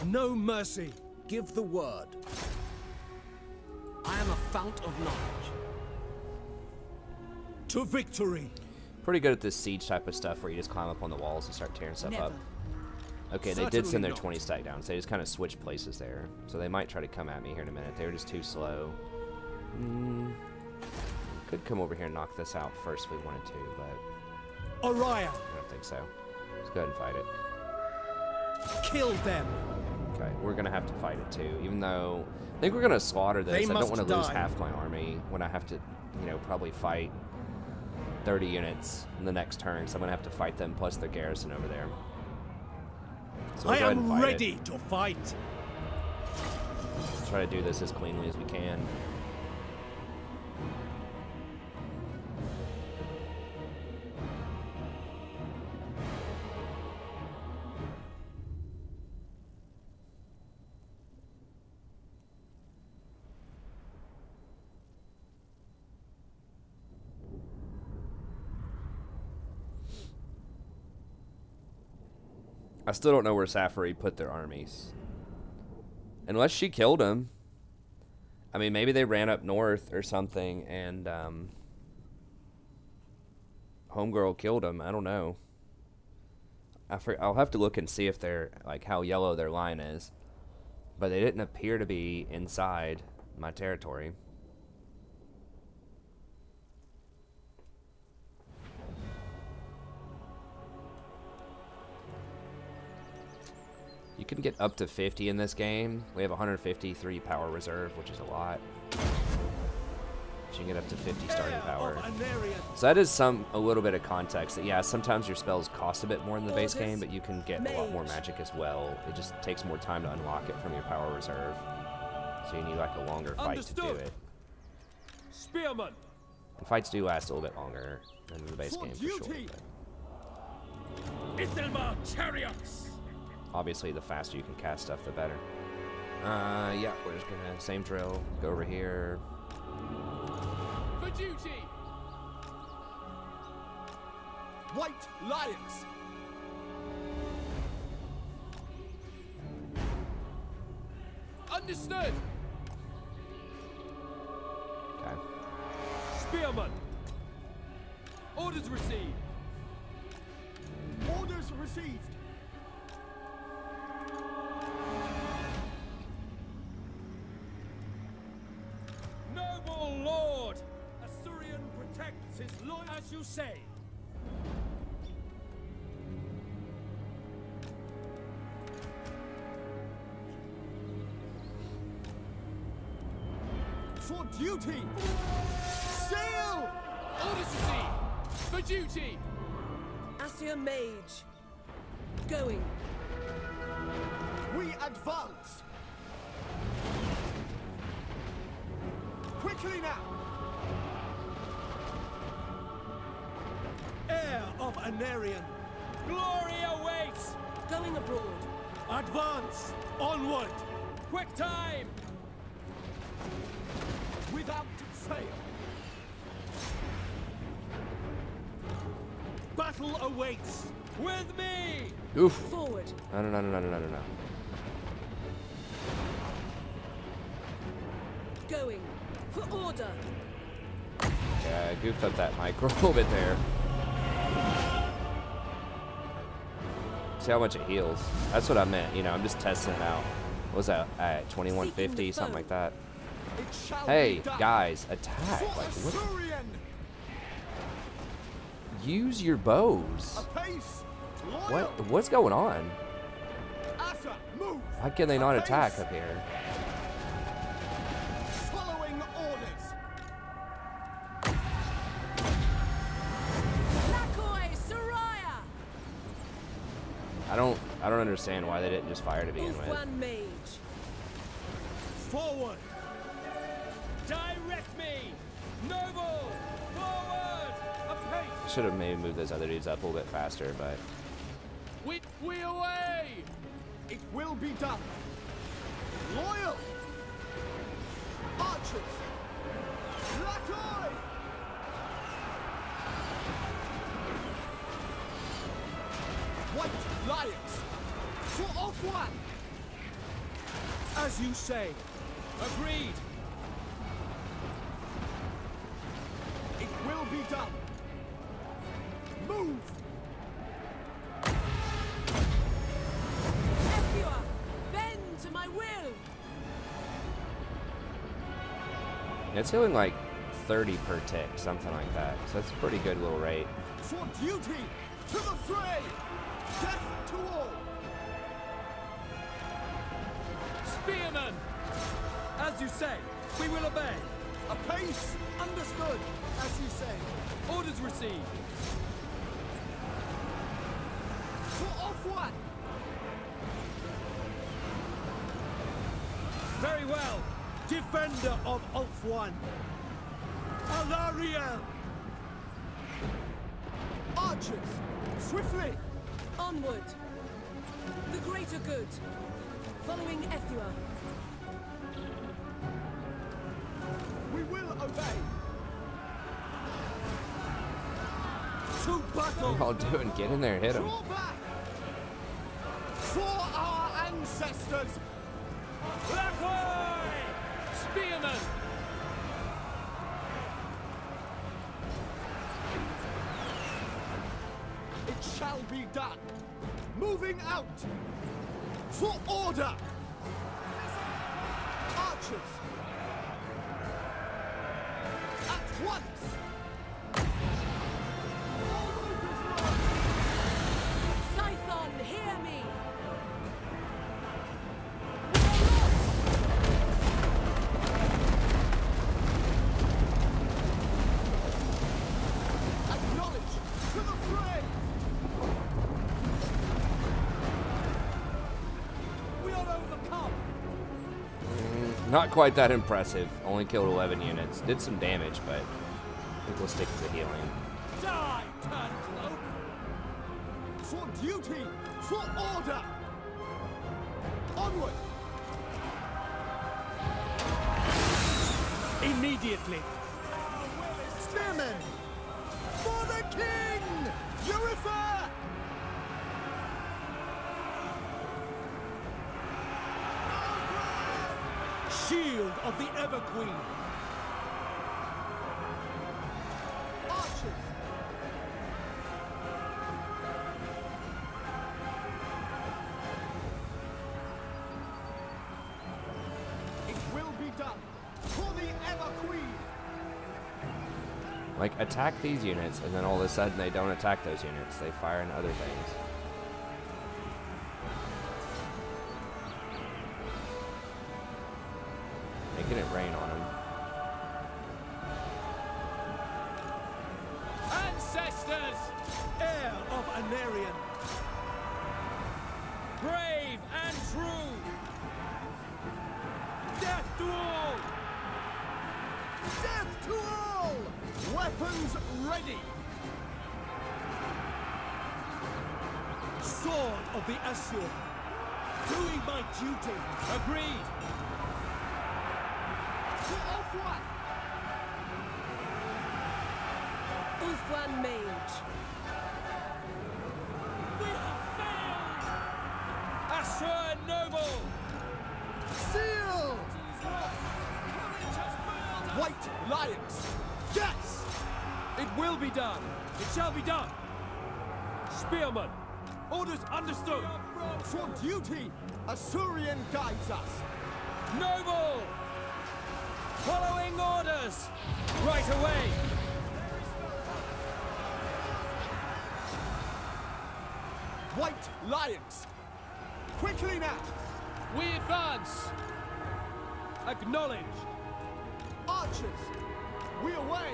No mercy. Give the word. I am a fount of knowledge. To victory. Pretty good at this siege type of stuff where you just climb up on the walls and start tearing stuff up. Okay, they did send their 20 stack down, so they just kind of switched places there. So they might try to come at me here in a minute. They were just too slow. Could come over here and knock this out first if we wanted to, but... Orion. I don't think so. Let's go ahead and fight it. Kill them. Okay, we're gonna have to fight it too, even though I think we're gonna slaughter this. I don't want to lose half my army when I have to, you know, probably fight 30 units in the next turn, so I'm gonna have to fight them plus their garrison over there. So we'll I am ready to fight. Let's try to do this as cleanly as we can. I still don't know where Safari put their armies. Unless she killed him. I mean, maybe they ran up north or something and Homegirl killed him. I don't know. I'll have to look and see if they're, like, how yellow their line is. But they didn't appear to be inside my territory. You can get up to 50 in this game. We have 153 power reserve, which is a lot. But you can get up to 50 starting power. So that is a little bit of context that, yeah, sometimes your spells cost a bit more than the base game, but you can get a lot more magic as well. It just takes more time to unlock it from your power reserve. So you need like a longer fight to do it. Spearman. And fights do last a little bit longer than the base game for sure. Ithelmar chariots. Obviously, the faster you can cast stuff, the better. Yeah, we're just gonna, same drill, go over here. For duty! White lions! Understood! Okay. Spearman! Orders received! Orders received! Noble Lord! Asuryan protects his lord as you say. For duty! Sail! Orders received! For duty! Assia Mage. Going. We advance! Quickly now! Heir of Anarian. Glory awaits! Going abroad. Advance! Onward! Quick time! Without fail! Battle awaits! With me! Oof. Forward. No, no, no, no, no, no, no. Going. For order. Yeah, I goofed up that mic a little bit there. See how much it heals. That's what I meant. You know, I'm just testing it out. What was that? At 2150, something like that. Hey, guys, attack. Like, what? Use your bows. What's going on? Why can they not attack up here? Following orders. Lakoi, Soraya! I don't understand why they didn't just fire to begin with. Ulfwan Mage. Forward! Direct me! Noble! Forward! Apace! Should have maybe moved those other dudes up a little bit faster, but We away! It will be done. Loyal! Archers! Lakoi! White Lions! For Ulfwan! As you say. Agreed! It will be done. Move! Ephua, bend to my will! it's healing like 30 per tick, something like that. So that's a pretty good little rate. For duty! To the fray! Death to all! Spearman! As you say, we will obey. Apace! Understood! As you say. Orders received. For Ulfwan! Very well. Defender of Ulfwan. Alariel! Archers! Swiftly! Onward. The greater good. Following Ephua. We will obey! To battle! What are y'all doing? Get in there and hit him. Draw back! For our ancestors! Lakoi! Spearman! It shall be done! Moving out! For order! Archers! At once! Scython, hear me! Acknowledge! To the fray! We are overcome! Not quite that impressive. Only killed 11 units. Did some damage, but I think we'll stick to the healing. Die, turncloak! For duty! For order! Onward! Immediately. Spearmen! For the king! You refer! Shield of the Everqueen. Archers! It will be done! For the Everqueen! Like, attack these units, and then all of a sudden they don't attack those units. They fire into other things. Making it rain on them. Mercenarian. Brave and true. Death to all. Death to all! Weapons ready! Sword of the Azure. Doing my duty. Agreed. To Ulfwan! Ulfwan Mage. We have failed. Asher Noble. Seal! White Lions! Yes! It will be done. It shall be done. Spearman. Orders understood. For duty, Assyrian guides us. Noble. Following orders. Right away. White Lions! Quickly now! We advance. Acknowledged. Archers! We away!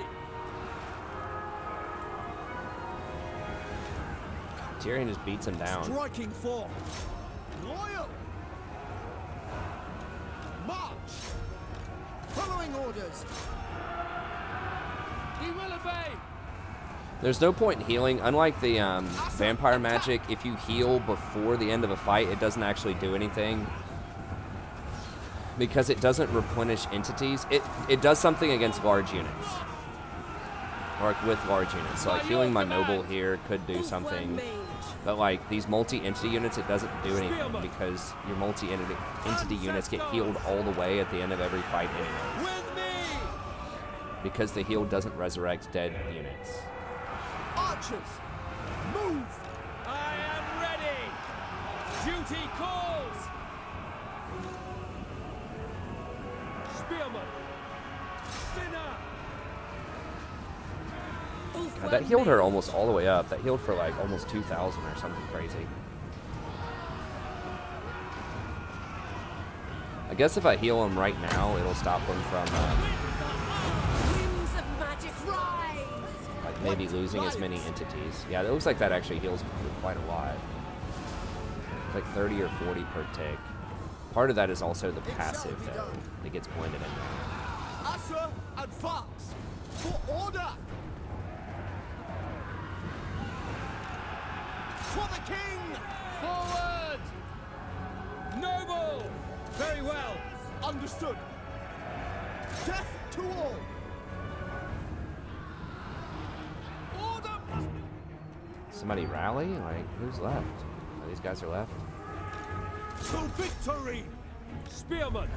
Tyrion just beats him down. Striking form. Loyal! March! Following orders! He will obey. There's no point in healing. Unlike the vampire magic, if you heal before the end of a fight, it doesn't actually do anything. Because it doesn't replenish entities. It does something against large units. Or like with large units. So like healing my noble here could do something. But like these multi-entity units, it doesn't do anything because your multi-entity units get healed all the way at the end of every fight anyway. Because the heal doesn't resurrect dead units. Archers! Move! I am ready. Duty calls. Spearman. Sinner. God, that healed her almost all the way up. That healed for like almost 2,000 or something crazy. I guess if I heal him right now, it'll stop him from Winds of magic rise. like maybe losing as many entities. Yeah, it looks like that actually heals for quite a lot. It's like 30 or 40 per tick. Part of that is also the passive though. It gets blended in there. Asher, advance! For order! For the king! Forward. Noble. Very well. Understood. Death to all! Order must be... Somebody rally? Like, who's left? Oh, these guys are left. To victory! Spearman.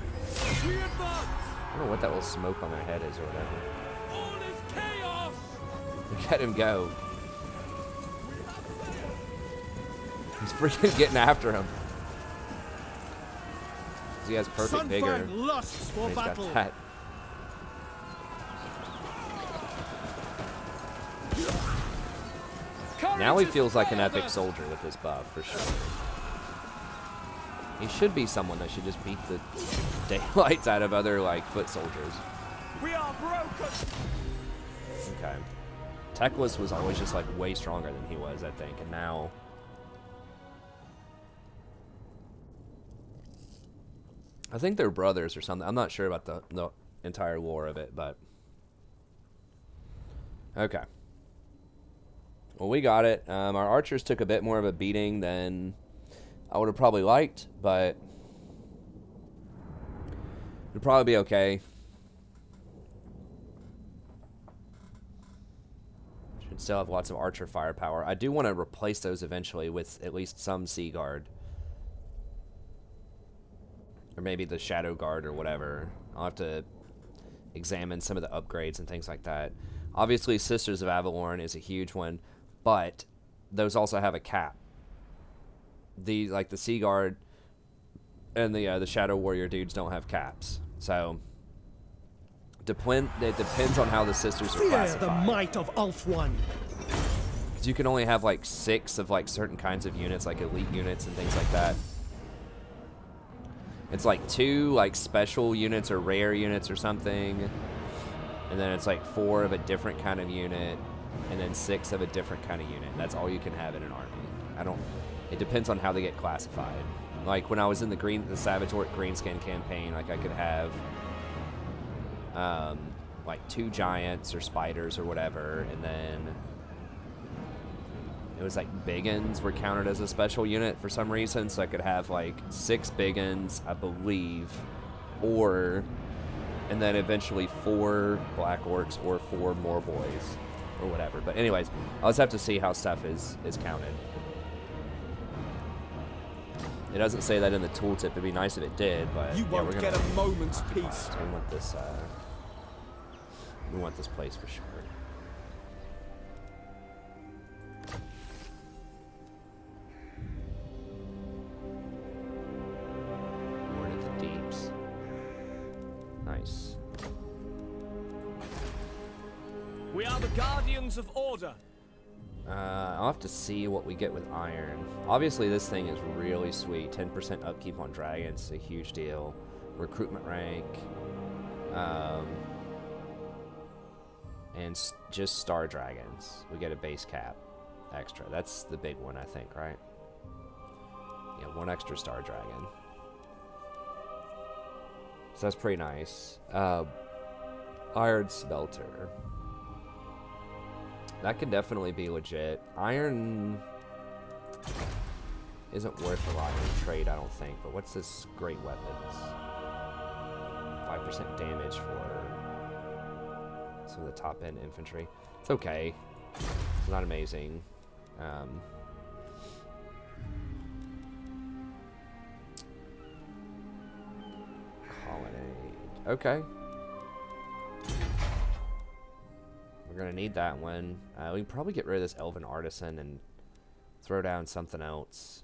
We advance. I don't know what that little smoke on their head is or whatever. All is chaos. Let him go. He's freaking getting after him. He has perfect vigor. Lusts for He's got battle. that. Now he feels like an epic soldier with this buff, for sure. He should be someone that should just beat the daylights out of other, like, foot soldiers. We are broken! Okay. Teclis was always just, like, way stronger than he was, I think, and now... I think they're brothers or something. I'm not sure about the entire lore of it, but... Okay. Well, we got it. Our archers took a bit more of a beating than I would have probably liked, but it'll probably be okay. Should still have lots of archer firepower. I do want to replace those eventually with at least some Sea Guard. Or maybe the Shadow Guard or whatever. I'll have to examine some of the upgrades and things like that. Obviously, Sisters of Avalorn is a huge one, but those also have a cap. The Sea Guard and the Shadow Warrior dudes don't have caps, so it depends on how the Sisters are classified. Fear the might of Ulfwan. Because you can only have like 6 of like certain kinds of units, like elite units and things like that. It's like 2 like special units or rare units or something, and then it's like 4 of a different kind of unit. and then 6 of a different kind of unit. That's all you can have in an army. It depends on how they get classified. Like when I was in the Savage Orc Greenskin campaign, like I could have like 2 giants or spiders or whatever, and then it was like biggins were counted as a special unit for some reason, so I could have like 6 biggins, I believe, and then eventually 4 black orcs or 4 more boys or whatever. But anyways, I'll just have to see how stuff is counted. It doesn't say that in the tooltip. It'd be nice if it did, but you won't get a moment's peace. So we want this. We want this place for sure. Lord of the Deeps. Nice. We are the guardians of order. I'll have to see what we get with iron. Obviously, this thing is really sweet. 10% upkeep on dragons, a huge deal. Recruitment rank. And just star dragons. We get a base cap extra. That's the big one, I think, right? Yeah, 1 extra star dragon. So that's pretty nice. Iron smelter. That could definitely be legit. Iron isn't worth a lot in trade, I don't think. But what's this great weapons? 5% damage for some of the top end infantry. It's okay. It's not amazing. Colonnade. Okay. We're gonna need that one. We can probably get rid of this Elven Artisan and throw down something else.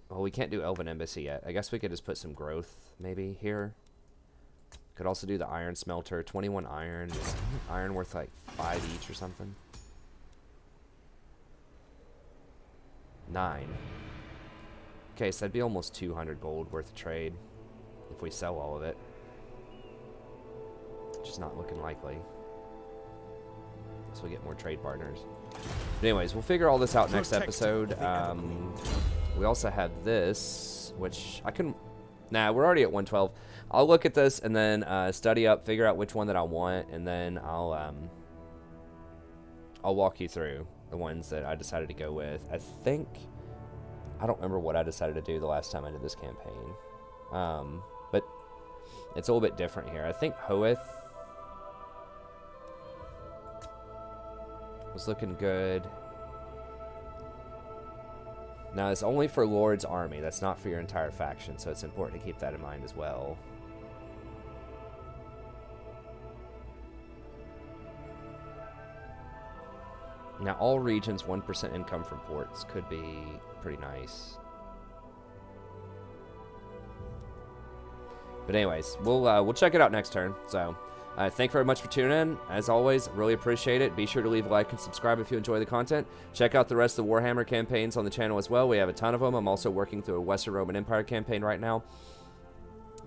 Well, we can't do Elven Embassy yet. I guess we could just put some growth maybe here. Could also do the Iron Smelter. 21 iron. Is iron worth like 5 each or something? 9. Okay, so that'd be almost 200 gold worth of trade if we sell all of it. Just not looking likely. So we get more trade partners. But anyways, we'll figure all this out next episode. We also have this, which I can... Nah, we're already at 112. I'll look at this and then study up, figure out which one that I want, and then I'll walk you through the ones that I decided to go with. I think... I don't remember what I decided to do the last time I did this campaign. But it's a little bit different here. I think Hoeth was looking good. Now, it's only for Lord's army. That's not for your entire faction, so it's important to keep that in mind as well. Now, all regions, 1% income from ports could be pretty nice. But anyways, we'll check it out next turn. So, thank you very much for tuning in. As always, really appreciate it. Be sure to leave a like and subscribe if you enjoy the content. Check out the rest of the Warhammer campaigns on the channel as well. We have a ton of them. I'm also working through a Western Roman Empire campaign right now.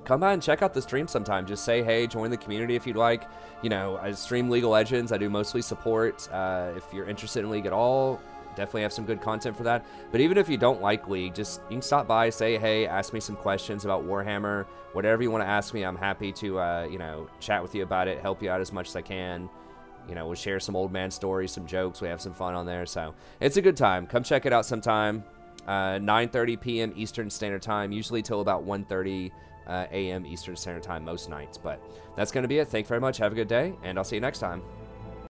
Come by and check out the stream sometime. Just say hey, join the community if you'd like. You know, I stream League of Legends. I do mostly support. If you're interested in League at all, definitely have some good content for that. But even if you don't like League, just you can stop by, say hey, ask me some questions about Warhammer. Whatever you want to ask me, I'm happy to, you know, chat with you about it, help you out as much as I can. You know, we'll share some old man stories, some jokes. We have some fun on there. So it's a good time. Come check it out sometime. 9:30 p.m. Eastern Standard Time, usually till about 1:30 a.m. Eastern Standard Time most nights. But that's going to be it. Thank you very much. Have a good day, and I'll see you next time.